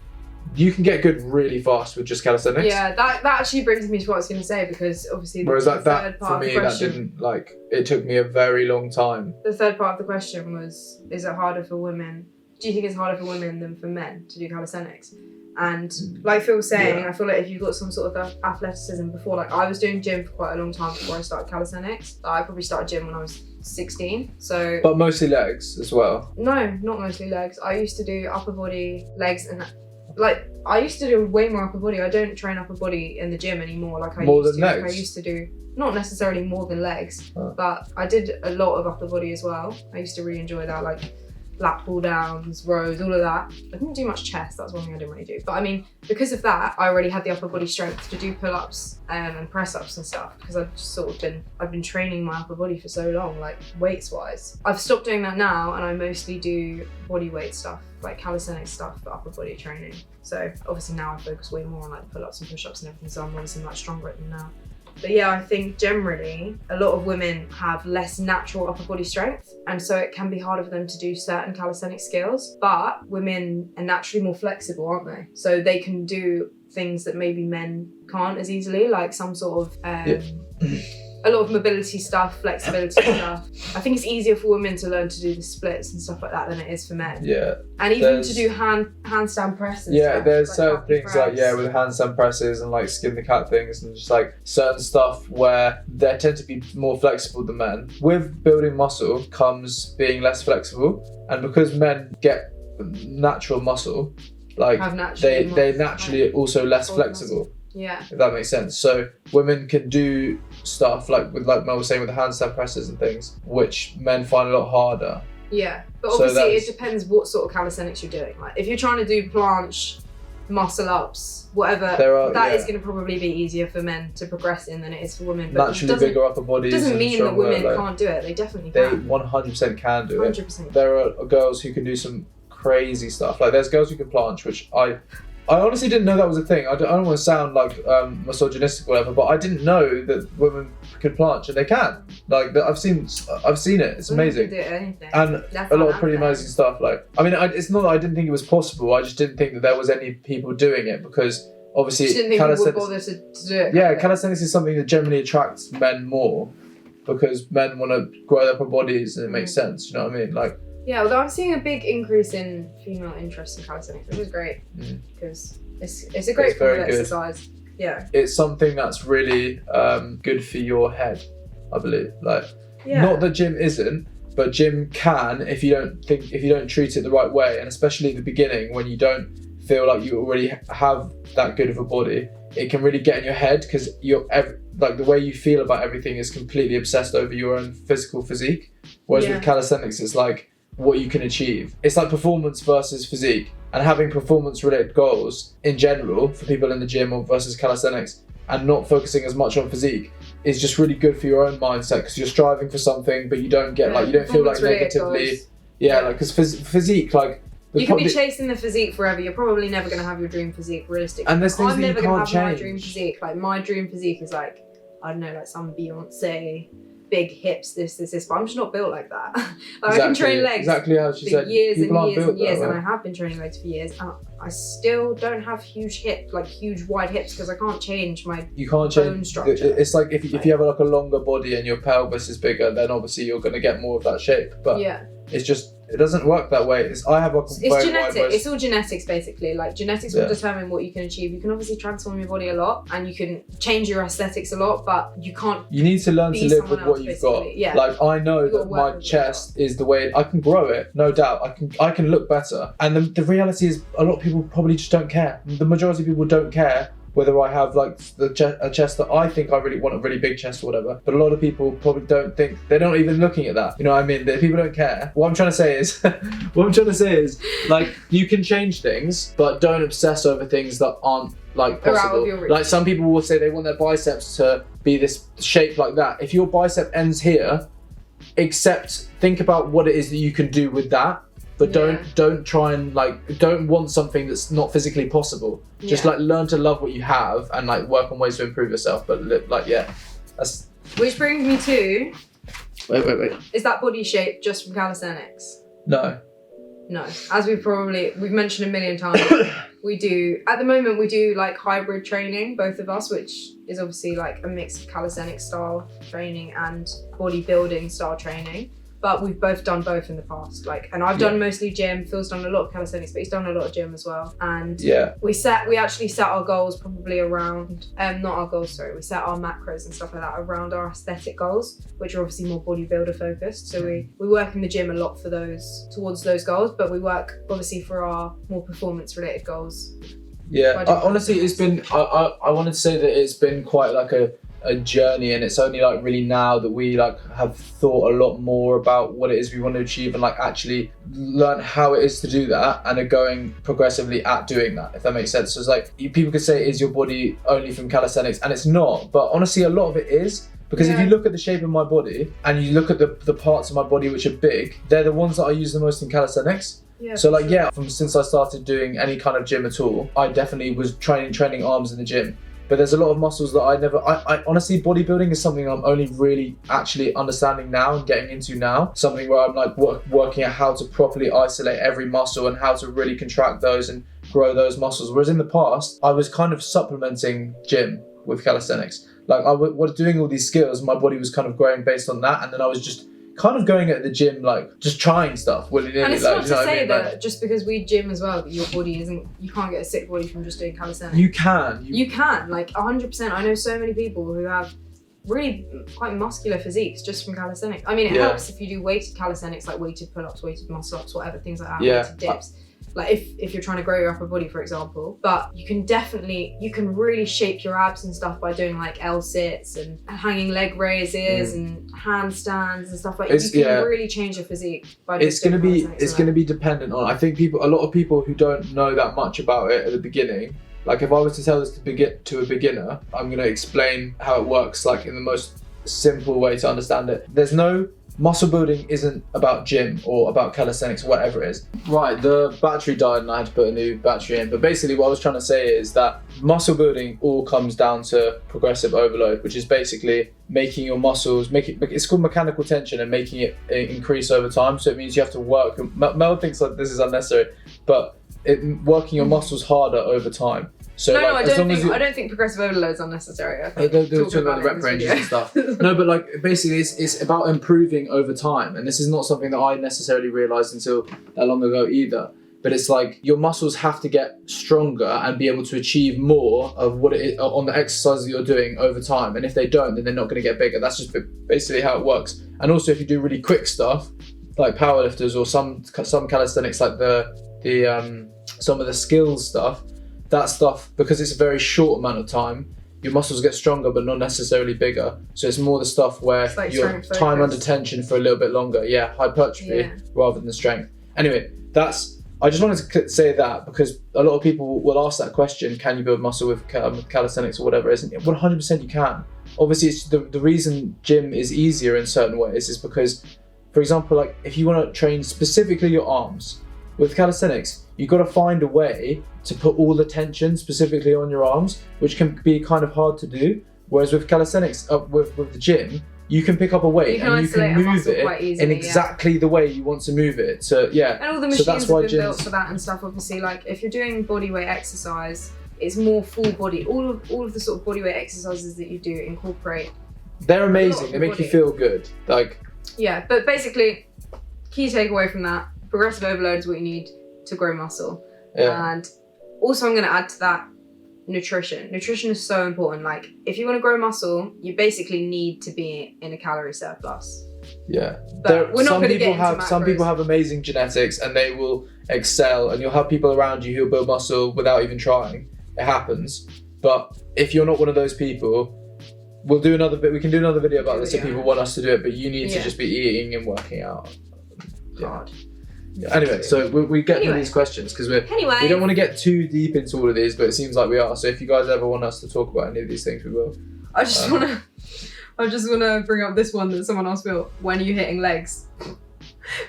You can get good really fast with just calisthenics. Yeah, that actually brings me to what I was going to say, because obviously whereas the that third part for of me the question, that didn't, like, it took me a very long time. The third part of the question was, is it harder for women? Do you think it's harder for women than for men to do calisthenics? And like Phil was saying, I feel like if you've got some sort of athleticism before, like I was doing gym for quite a long time before I started calisthenics. I probably started gym when I was 16. So. But mostly legs as well. No, not mostly legs. I used to do upper body, legs, and like I used to do way more upper body. I don't train upper body in the gym anymore. Like I used to. Legs? Like I used to do, not necessarily more than legs, but I did a lot of upper body as well. I used to really enjoy that, like lat pull downs, rows, all of that. I didn't do much chest, that's one thing I didn't really do. But I mean, because of that, I already had the upper body strength to do pull-ups and press-ups and stuff, because I've been training my upper body for so long, like weights-wise. I've stopped doing that now, and I mostly do body weight stuff, like calisthenics stuff for upper body training. So obviously now I focus way more on like pull-ups and push-ups and everything, so I'm obviously much stronger at them now. But yeah, I think generally a lot of women have less natural upper body strength, and so it can be harder for them to do certain calisthenic skills. But women are naturally more flexible, aren't they? So they can do things that maybe men can't as easily, like some sort of a lot of mobility stuff, flexibility stuff. I think it's easier for women to learn to do the splits and stuff like that than it is for men. Yeah. And even to do handstand presses. Yeah, there's certain happy things press. like, yeah, with handstand presses and like skin the cat things and just like certain stuff where they tend to be more flexible than men. With building muscle comes being less flexible, and because men get natural muscle, like they naturally also less flexible. Muscle. Yeah. If that makes sense. So women can do stuff like Mel was saying with the handstand presses and things, which men find a lot harder. Yeah, but So obviously it depends what sort of calisthenics you're doing. Like if you're trying to do planche, muscle ups, whatever, that is going to probably be easier for men to progress in than it is for women. But naturally bigger upper bodies. Doesn't mean that women like, can't do it. They definitely they can. 100% can do 100%. it. There are girls who can do some crazy stuff. Like there's girls who can planche, which I honestly didn't know that was a thing. I don't want to sound like misogynistic or whatever, but I didn't know that women could planche, and they can. Like I've seen it. It's amazing. Can do anything. And a lot of pretty amazing stuff. Like I mean, it's not that I didn't think it was possible. I just didn't think that there was any people doing it, because obviously didn't think people would bother to do it. Yeah, calisthenics is something that generally attracts men more, because men want to grow their upper bodies, and it makes sense. You know what I mean? Like. Yeah, although I'm seeing a big increase in female interest in calisthenics, which is great, because it's a great form of exercise. Yeah. It's something that's really good for your head, I believe. Like, not that gym isn't, but gym can if you don't treat it the right way, and especially at the beginning when you don't feel like you already have that good of a body, it can really get in your head, because like the way you feel about everything is completely obsessed over your own physical physique. Whereas with calisthenics, it's like what you can achieve. It's like performance versus physique, and having performance related goals in general for people in the gym or versus calisthenics, and not focusing as much on physique is just really good for your own mindset, because you're striving for something but you don't get like, you don't feel like negatively like, because physique, like you can be chasing the physique forever. You're probably never going to have your dream physique, realistically. And there's things I'm that never you going can't to have change. my dream physique. Like my dream physique is like, I don't know, like some Beyonce, big hips, this, but I'm just not built like that. Like I can train legs exactly how she said. years and People years and years, that way. and I have been training legs for years, and I still don't have huge wide hips, because I can't change my bone structure. It's like if you have like a longer body and your pelvis is bigger, then obviously you're going to get more of that shape. But it's just, it doesn't work that way. It's genetic. It's all genetics, basically. Like genetics will determine what you can achieve. You can obviously transform your body a lot, and you can change your aesthetics a lot, but you can't. You need to learn to live with what you've got. Yeah. Like I know that my chest is the way I can grow it. No doubt, I can look better. And the reality is, a lot of people probably just don't care. The majority of people don't care whether I have like a chest that I think I really want, a really big chest or whatever. But a lot of people probably don't think, they're not even looking at that. You know what I mean? People don't care. What I'm trying to say is, like, you can change things, but don't obsess over things that aren't like possible. Like some people will say they want their biceps to be this shape like that. If your bicep ends here, think about what it is that you can do with that. But don't try and don't want something that's not physically possible. Just like learn to love what you have and like work on ways to improve yourself. But that's. Which brings me to. Wait. Is that body shape just from calisthenics? No. As we've mentioned a million times, at the moment we do like hybrid training, both of us, which is obviously like a mix of calisthenic style training and bodybuilding style training. But we've both done both in the past. And I've done mostly gym. Phil's done a lot of calisthenics, but he's done a lot of gym as well. And we actually set our goals probably around, not our goals, sorry. We set our macros and stuff like that around our aesthetic goals, which are obviously more bodybuilder focused. So we work in the gym a lot towards those goals, but we work obviously for our more performance related goals. Yeah, honestly, it's been, I wanted to say that it's been quite like a journey, and it's only like really now that we like have thought a lot more about what it is we want to achieve, and like actually learn how it is to do that, and are going progressively at doing that, if that makes sense. So it's like, people could say, is your body only from calisthenics? And it's not, but honestly a lot of it is, because if you look at the shape of my body and you look at the parts of my body which are big, they're the ones that I use the most in calisthenics. So since I started doing any kind of gym at all, I definitely was training arms in the gym. But there's a lot of muscles that I honestly, bodybuilding is something I'm only really actually understanding now and getting into now. Something where I'm like working out how to properly isolate every muscle and how to really contract those and grow those muscles. Whereas in the past, I was kind of supplementing gym with calisthenics. Like I was doing all these skills, my body was kind of growing based on that, and then I was just kind of going at the gym, like just trying stuff willy-nilly. And it's like, not to say that just because we gym as well, that your body isn't, you can't get a sick body from just doing calisthenics. You can. You can, like 100%. I know so many people who have really quite muscular physiques just from calisthenics. I mean, it helps if you do weighted calisthenics, like weighted pull-ups, weighted muscle-ups, whatever, things like that, weighted dips. Like if you're trying to grow your upper body, for example. But you can really shape your abs and stuff by doing like L-sits and hanging leg raises and handstands and stuff like that. You can really change your physique by doing it's gonna be dependent on, I think a lot of people who don't know that much about it at the beginning, like if I was to tell this to a beginner, I'm gonna explain how it works like in the most simple way to understand it. There's no muscle building isn't about gym or about calisthenics, whatever it is. Right, the battery died and I had to put a new battery in. But basically what I was trying to say is that muscle building all comes down to progressive overload, which is basically making your muscles, it's called mechanical tension, and making it increase over time. So it means you have to work. Mel thinks like this is unnecessary, but working your muscles harder over time. So no, like, I don't think progressive overload is unnecessary. They're talking about the rep ranges and stuff. No, but like basically it's about improving over time, and this is not something that I necessarily realised until that long ago either. But it's like your muscles have to get stronger and be able to achieve more of what it is on the exercises that you're doing over time. And if they don't, then they're not going to get bigger. That's just basically how it works. And also, if you do really quick stuff like powerlifters or some calisthenics, like the some of the skills stuff. That stuff, because it's a very short amount of time, your muscles get stronger but not necessarily bigger. So it's more the stuff where like you're time under tension for a little bit longer. Yeah, hypertrophy rather than strength. Anyway, I just wanted to say that because a lot of people will ask that question, can you build muscle with calisthenics or whatever it is? 100% you can. Obviously, it's the reason gym is easier in certain ways is because, for example, like if you want to train specifically your arms, with calisthenics, you've got to find a way to put all the tension specifically on your arms, which can be kind of hard to do. Whereas with calisthenics, with the gym, you can pick up a weight and you can move it in exactly the way you want to move it. So yeah, and all the machines have been built for that and stuff. Obviously, like if you're doing bodyweight exercise, it's more full body. All of the sort of bodyweight exercises that you do incorporate. They're amazing. They make you feel good. Like yeah, but basically, key takeaway from that. Progressive overload is what you need to grow muscle. And also I'm going to add to that nutrition. Nutrition is so important. Like if you want to grow muscle, you basically need to be in a calorie surplus. Yeah. But we're not going to get into macros. Some people have amazing genetics and they will excel, and you'll have people around you who'll build muscle without even trying. It happens. But if you're not one of those people, we can do another video about this if people want us to do it, but you need to just be eating and working out. Hard. Yeah. Anyway, so we get to these questions because we don't want to get too deep into all of these, but it seems like we are. So if you guys ever want us to talk about any of these things, we will. I just want to bring up this one that someone else built. When are you hitting legs?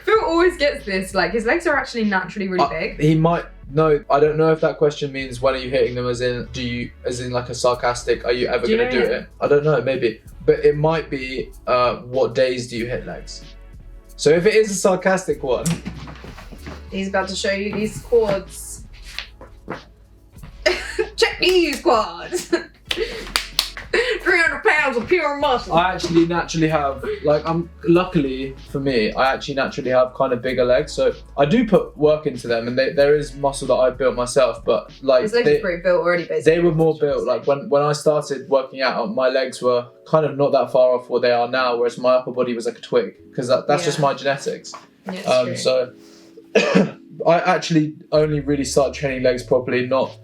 Phil always gets this. Like his legs are actually naturally really big. He might. No, I don't know if that question means when are you hitting them, as in like a sarcastic, are you ever going to do it? I don't know, maybe. But it might be what days do you hit legs? So if it is a sarcastic one. He's about to show you these quads. Check these quads. 300 pounds of pure muscle. I actually naturally have, luckily for me, I actually naturally have kind of bigger legs. So I do put work into them, and there is muscle that I built myself, but like his legs are pretty built already, basically. They were more built. Like when I started working out, my legs were kind of not that far off what they are now, whereas my upper body was like a twig, because that's just my genetics. Yeah, so I actually only really started training legs properly not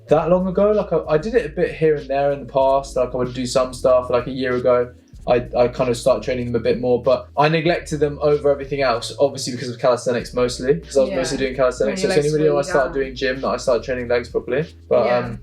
that long ago. Like I did it a bit here and there in the past. Like I would do some stuff. Like a year ago, I kind of started training them a bit more, but I neglected them over everything else, obviously because of calisthenics mostly, because I was mostly doing calisthenics. So it's only really when I started doing gym that I started training legs properly. But and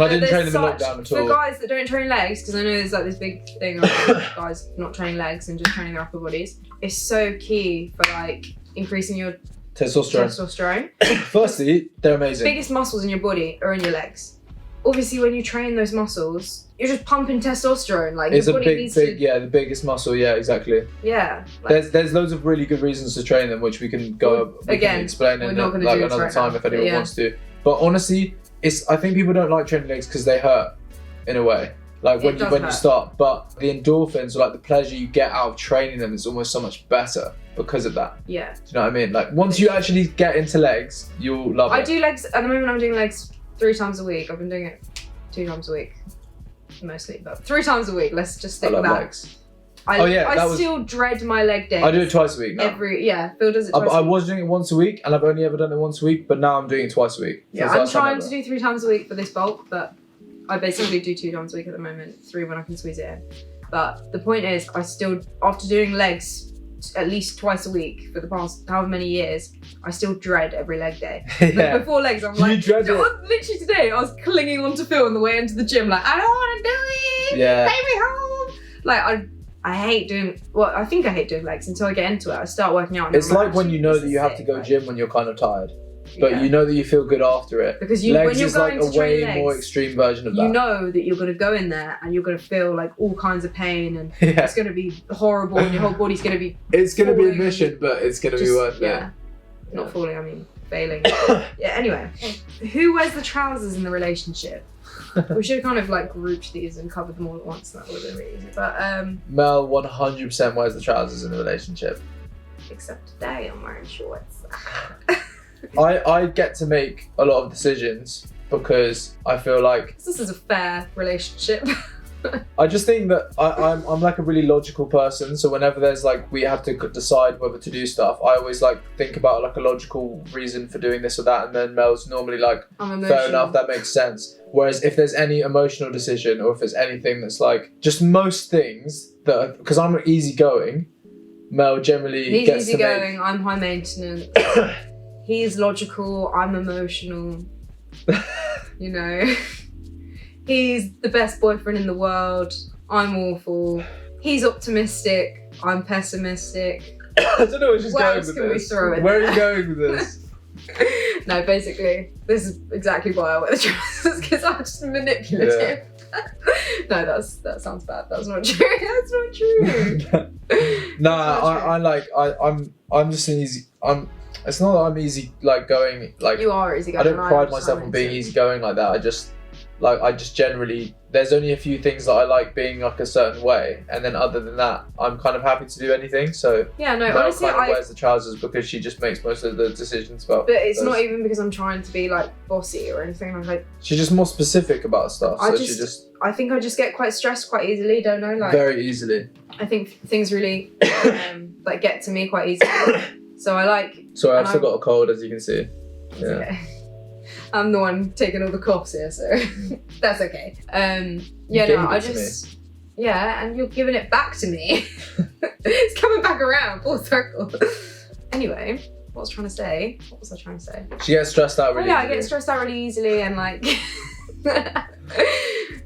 I didn't train them in lockdown at all. For guys that don't train legs, because I know there's like this big thing of guys not training legs and just training their upper bodies, it's so key for like increasing your testosterone. Firstly, they're amazing. The biggest muscles in your body are in your legs. Obviously, when you train those muscles, you're just pumping testosterone. Like it's your a body the biggest muscle. Yeah, exactly. Yeah. Like, there's loads of really good reasons to train them, which we can explain in another time if anyone wants to. But honestly, I think people don't like training legs because they hurt, in a way. like when It does you hurt. start. But the endorphins, or like the pleasure you get out of training them, is almost so much better because of that. Yeah. Do you know what I mean? Like once you actually get into legs, you'll love it. I do legs, at the moment I'm doing legs 3 times a week. I've been doing it 2 times a week, mostly, but 3 times a week. Let's just stick I with love that. legs. I still dread my leg days. I do it twice a week now. Phil does it twice I a week. was doing it once a week, and I've only ever done it once a week, but now I'm doing it twice a week. Yeah, I'm trying to do 3 times a week for this bulk, but I basically do 2 times a week at the moment, 3 when I can squeeze it in. But the point is, I still, after doing legs at least twice a week for the past however many years, I still dread every leg day. Yeah. But before legs, I'm You like, dread it? literally today, I was clinging onto Phil on the way into the gym, like, I don't want to do it. Yeah. Take me home. Like, I hate doing, well, I think I hate doing legs until I get into it. I start working out. And It's I'm like when actually, you know this that is you have to sick, go like, gym when you're kind of tired, but yeah. you know that you feel good after it. Because legs when you're is like going a to train way legs, more extreme version of that. you know that you're going to go in there and you're going to feel like all kinds of pain and Yeah. it's going to be horrible and your whole body's going to be It's going to be a falling. mission, but it's going to be worth yeah. it. Not falling, I mean failing. Yeah, anyway. Who wears the trousers in the relationship? We should have kind of like grouped these and covered them all at once. That would have been really easy. But Mel 100% wears the trousers in a relationship. except today I'm wearing shorts. I get to make a lot of decisions because I feel like This is a fair relationship. I just think that I'm like a really logical person, so whenever there's like we have to decide whether to do stuff, I always like think about like a logical reason for doing this or that, and then Mel's normally like, I'm emotional. fair enough, that makes sense. Whereas if there's any emotional decision, or if there's anything that's like just most things that, because I'm easygoing, Mel generally He's gets to easygoing, I'm high maintenance. He's logical, I'm emotional. You know. He's the best boyfriend in the world. I'm awful. He's optimistic. I'm pessimistic. I don't know where she's What going else with can we this. throw in Where are there? you going with this? No, basically, this is exactly why I wear the trousers, because I'm just manipulative. No, that sounds bad. That's not true. That's not true. I'm just an easy. It's not that I'm easy like going like. You are easygoing. I don't pride myself on being easygoing like that. I just generally, there's only a few things that I like being like a certain way, and then other than that, I'm kind of happy to do anything. So Yeah, no, Mel honestly, kind of wears the trousers because she just makes most of the decisions about. But it's those. not even because I'm trying to be like bossy or anything. I'm like, She's just more specific about stuff. So she just I think I just get quite stressed quite easily. Don't know, like very easily. I think things really like get to me quite easily. So I like. Sorry, I've and still got a cold, as you can see. Yeah. Okay. I'm the one taking all the coughs here, so that's okay. Yeah, gave no, it I to just yeah, and you're giving it back to me. It's coming back around, full circle. Anyway, what was I trying to say? She gets stressed out really I easily. get stressed out really easily and like.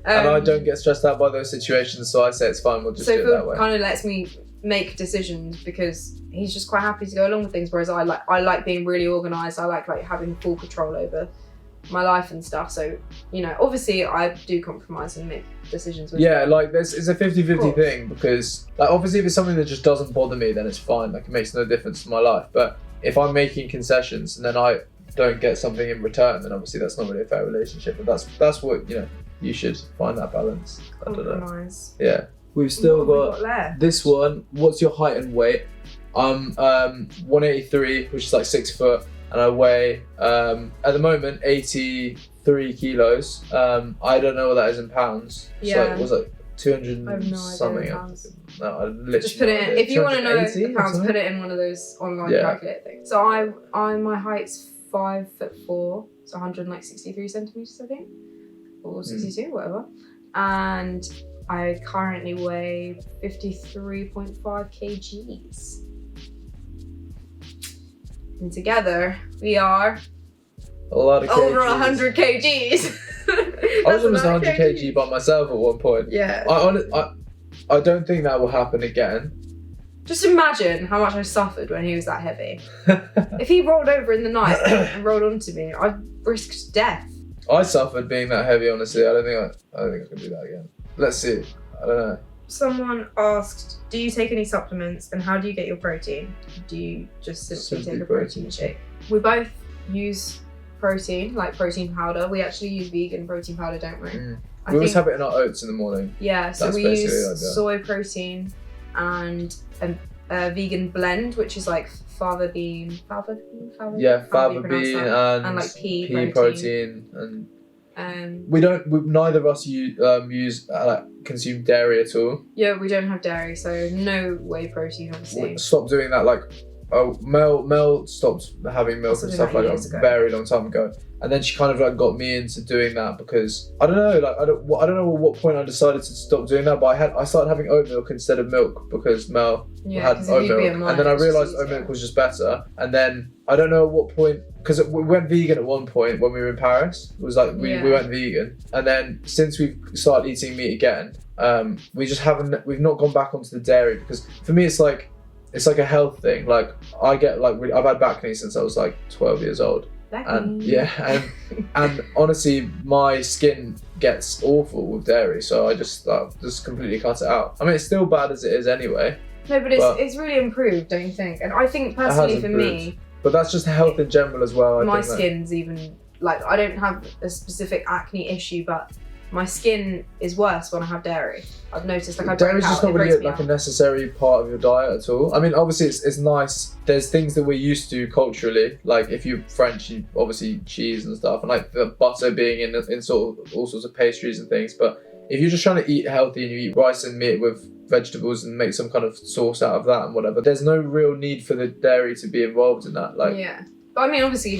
And I don't get stressed out by those situations, so I say it's fine. We'll just do it that Phil way. kind of lets me make decisions because he's just quite happy to go along with things. Whereas I like being really organised. I like having full control over my life and stuff. So you know, obviously I do compromise and make decisions. With Yeah, like it's a 50-50 course. thing because like obviously if it's something that just doesn't bother me, then it's fine. Like it makes no difference to my life. But if I'm making concessions and then I don't get something in return, then obviously that's not really a fair relationship. But that's what you should find that balance. I don't know. compromise. Yeah. We've still What have we got left? this one. What's your height and weight? I'm 183, which is like 6 foot, and I weigh at the moment 83 kilos. I don't know what that is in pounds. Yeah. So it was like 200 I have no idea something. in pounds. No, I literally Just put it in. If you want to know 280 the or pounds, something? put it in one of those online Yeah. calculator things. So my height's 5'4", so 163 centimeters, I think, or 62, whatever. And I currently weigh 53.5 kgs. And together we are a lot of kgs. over 100 kgs. I was almost 100 kg by myself at one point. Yeah. I don't think that will happen again. Just imagine how much I suffered when he was that heavy. If he rolled over in the night and rolled onto me, I risked death. I suffered being that heavy, honestly. I don't think I can do that again. Let's see. I don't know. Someone asked, do you take any supplements and how do you get your protein? Do you just simply take a protein shake? We both use protein, like protein powder. We actually use vegan protein powder, don't we? We always have it in our oats in the morning. Yeah, so That's we basically use the idea. soy protein and a vegan blend, which is like fava bean. Yeah, How do you fava pronounce bean that? and like pea protein and neither of us consume dairy at all. Yeah, we don't have dairy, so no whey protein, obviously. We stopped doing that. Like, Mel stopped having milk and stuff like that a very long time ago, and then she kind of like got me into doing that because I don't know, like I don't know at what point I decided to stop doing that, but I started having oat milk instead of milk because Mel had oat milk, and then I realised oat milk was just better, and then I don't know at what point, because we went vegan at one point when we were in Paris. It was like we went vegan, and then since we've started eating meat again, we've not gone back onto the dairy, because for me it's like a health thing. Like I get like I've had back knee since I was like 12 years old, and and honestly my skin gets awful with dairy, so I just completely cut it out. I mean, it's still bad as it is anyway. No, but it's really improved, don't you think? And I think personally for me, but that's just health in general as well. My skin's even like, I don't have a specific acne issue, but my skin is worse when I have dairy. I've noticed, like, dairy's just not really like a necessary part of your diet at all. I mean, obviously it's nice. There's things that we're used to culturally, like if you're French, you obviously cheese and stuff, and like the butter being in sort of all sorts of pastries and things. But if you're just trying to eat healthy and you eat rice and meat with vegetables and make some kind of sauce out of that and whatever, there's no real need for the dairy to be involved in that. Like, yeah, but I mean, obviously,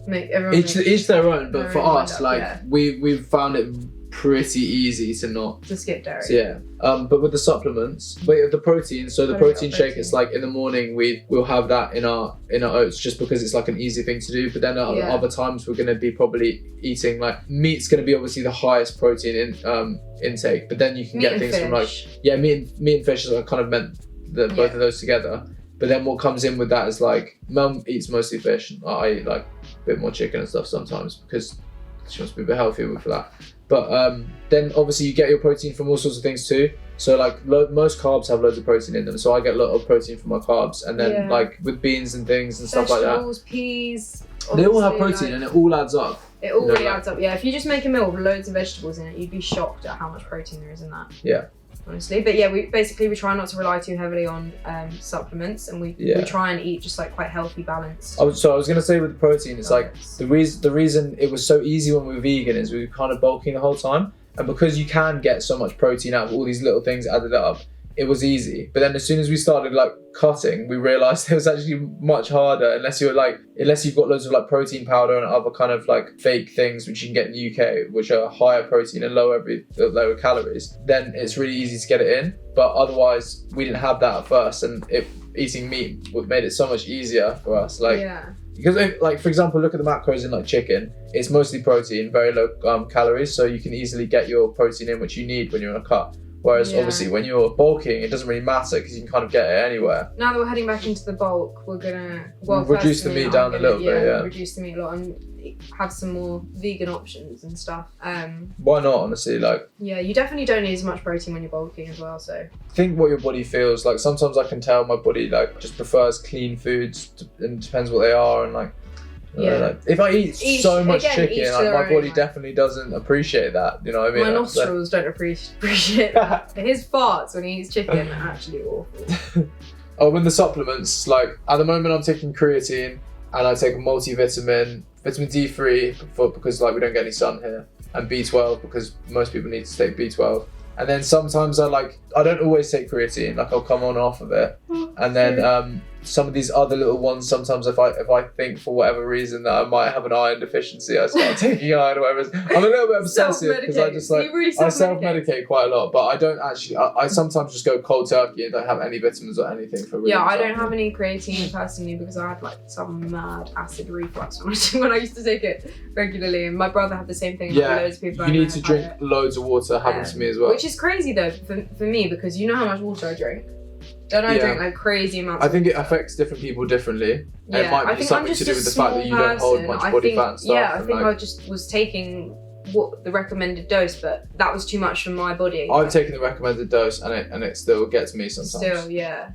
each their own. But for us, we've found it pretty easy to skip dairy. So, yeah. But with the supplements, the protein. So the protein shake, it's like in the morning we'll have that in our oats, just because it's like an easy thing to do. But then at other times we're going to be probably eating, like, meat's going to be obviously the highest protein intake. But then you can get things from like meat and fish. I kind of meant both of those together. But then what comes in with that is like, Mum eats mostly fish. I eat like a bit more chicken and stuff sometimes because she wants to be a bit healthier for that. But then obviously you get your protein from all sorts of things too. So like most carbs have loads of protein in them. So I get a lot of protein from my carbs. And then like with beans and things and stuff like that. Vegetables, peas. They all have protein, and it all adds up. It all really adds up. Yeah, if you just make a meal with loads of vegetables in it, you'd be shocked at how much protein there is in that. Yeah. Honestly, but yeah, we try not to rely too heavily on supplements, and we try and eat just like quite healthy, balanced. So I was gonna say with the protein, it's like the reason it was so easy when we were vegan is we were kind of bulking the whole time, and because you can get so much protein out of all these little things added up, it was easy. But then as soon as we started like cutting, we realised it was actually much harder unless you've got loads of like protein powder and other kind of like fake things which you can get in the UK, which are higher protein and lower calories. Then it's really easy to get it in. But otherwise, we didn't have that at first, and eating meat made it so much easier for us. Because like, for example, look at the macros in like chicken. It's mostly protein, very low calories, so you can easily get your protein in which you need when you're on a cut. Whereas obviously when you're bulking, it doesn't really matter because you can kind of get it anywhere. Now that we're heading back into the bulk, we're gonna reduce the meat down a little bit. Yeah, reduce the meat a lot and have some more vegan options and stuff. Why not, honestly? Like, yeah, you definitely don't need as much protein when you're bulking as well. So think what your body feels like. Sometimes I can tell my body like just prefers clean foods, and depends what they are, and like. If I eat so much chicken, like, my body definitely doesn't appreciate that. You know what I mean? My nostrils don't appreciate that. His farts when he eats chicken are actually awful. When the supplements, like at the moment I'm taking creatine and I take a multivitamin, vitamin D3 because like we don't get any sun here, and B12 because most people need to take B12. And then sometimes I don't always take creatine, like I'll come on off of it. And then some of these other little ones, sometimes if I think for whatever reason that I might have an iron deficiency, I start taking iron or whatever. I'm a little bit obsessive because I just I self-medicate quite a lot, but I don't actually, I sometimes just go cold turkey and don't have any vitamins or anything for really. Yeah, I don't have any creatine personally because I had like some mad acid reflux when I used to take it regularly, and my brother had the same thing. Yeah, loads of people you need to drink loads of water. Happened to me as well. Which is crazy though for me, because you know how much water I drink. Don't I drink like crazy amounts? I think it affects different people differently. Yeah, it might be something to do with the fact that you don't hold much body fat and stuff. Yeah, I think I just was taking the recommended dose, but that was too much for my body. I've taken the recommended dose and it still gets me sometimes. Still, yeah.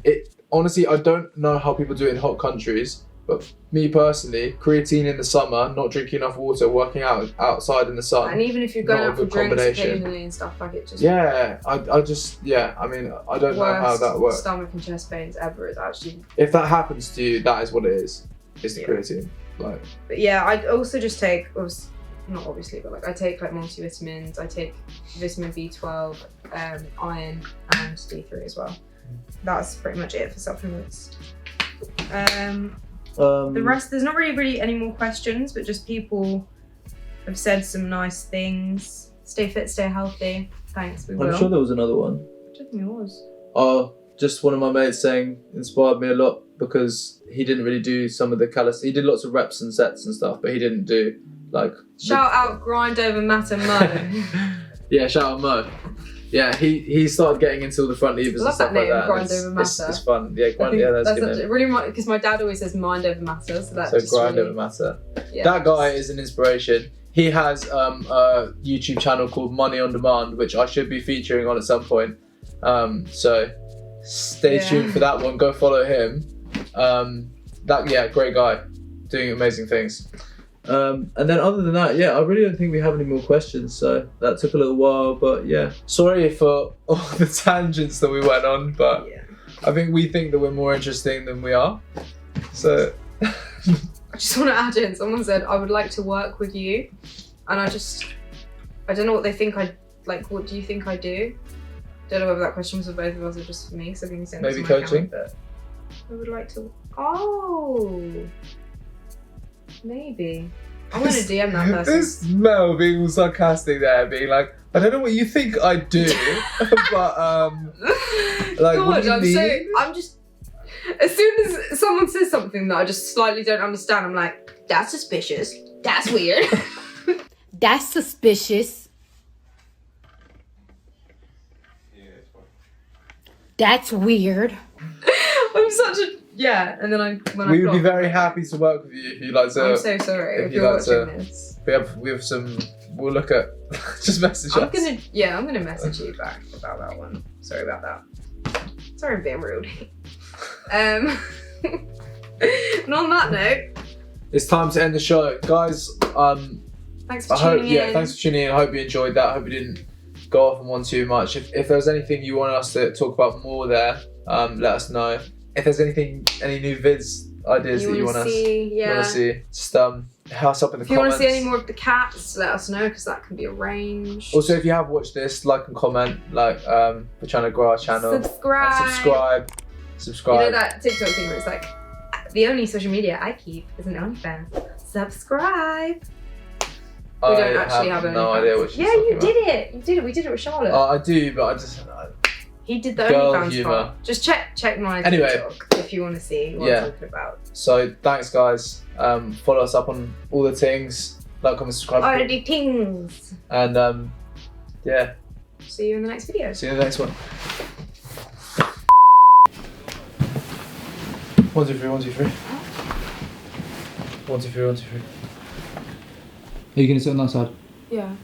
Honestly, I don't know how people do it in hot countries, But me personally, creatine in the summer, not drinking enough water, working out outside in the sun. And even if you're going not a out for good drinks combination. occasionally and stuff, like it just Yeah, I just, I mean, I don't know how that works. Stomach and chest pains ever is actually. If that happens to you, that is what it is. It's the Yeah. creatine. Like, But yeah, I also just take, not obviously, but like I take like multivitamins. I take vitamin B12, iron, and D3 as well. That's pretty much it for supplements. The rest, there's not really any more questions, but just people have said some nice things. Stay fit, stay healthy. Thanks, we will. I'm sure there was another one. I don't think there was. Oh, just one of my mates saying inspired me a lot because he didn't really do some of the calisthenics. He did lots of reps and sets and stuff, but he didn't do like. Shout out Grindovamatter.mo. Yeah, shout out Mo. Yeah, he started getting into all the front levers and Love stuff that like name, that. and it's fun. Yeah, that's good. It really because my dad always says mind over matter, so that's So just really, Grindovamatter. yeah, That guy is an inspiration. He has a YouTube channel called MoneyOnDemand, which I should be featuring on at some point. So stay tuned for that one. Go follow him. Great guy, doing amazing things. And then other than that, I really don't think we have any more questions. So that took a little while, but yeah. Sorry for all the tangents that we went on, but I think we think that we're more interesting than we are. So. I just want to add in, someone said, I would like to work with you. And I don't know what they think what do you think I do? Don't know whether that question was for both of us or just for me, so can you send it maybe to my coaching? account, but I would like to, maybe. I'm going to DM that person. This Mel being all sarcastic there, being like, I don't know what you think I do, but like, God, what do you mean? I'm just, as soon as someone says something that I just slightly don't understand, I'm like, that's suspicious. That's weird. That's suspicious. That's weird. I'm such a, and then We would be very happy to work with you if you'd like to. I'm so sorry if you're watching this. We have some. We'll look at. Just message us. I'm gonna message you back about that one. Sorry about that. Sorry, I'm being rude. And on that note, it's time to end the show, guys. Thanks for tuning in. Thanks for tuning in. I hope you enjoyed that. I hope you didn't go off on one too much. If there's anything you want us to talk about more there, let us know. If there's any new vids ideas that you want to see, just hit us up in the comments. If you want to see any more of the cats, let us know because that can be arranged. Also, if you have watched this, like and comment. Like, we're trying to grow our channel. Subscribe. Subscribe. You know that TikTok thing where it's like, the only social media I keep is an OnlyFans. Subscribe. We don't actually have no idea what she's talking you about. did it. You did it. We did it with Charlotte. I do, but I just. He did the Girl OnlyFans humour. part. Just check my TikTok if you want to see what I'm talking about. So thanks, guys. Follow us up on all the things. Like, comment, subscribe. All the things. And See you in the next video. See you in the next one. 1, 2, 3, 1, 2, 3. 1, 2, 3, 1, 2, 3. Are you gonna sit on that side? Yeah.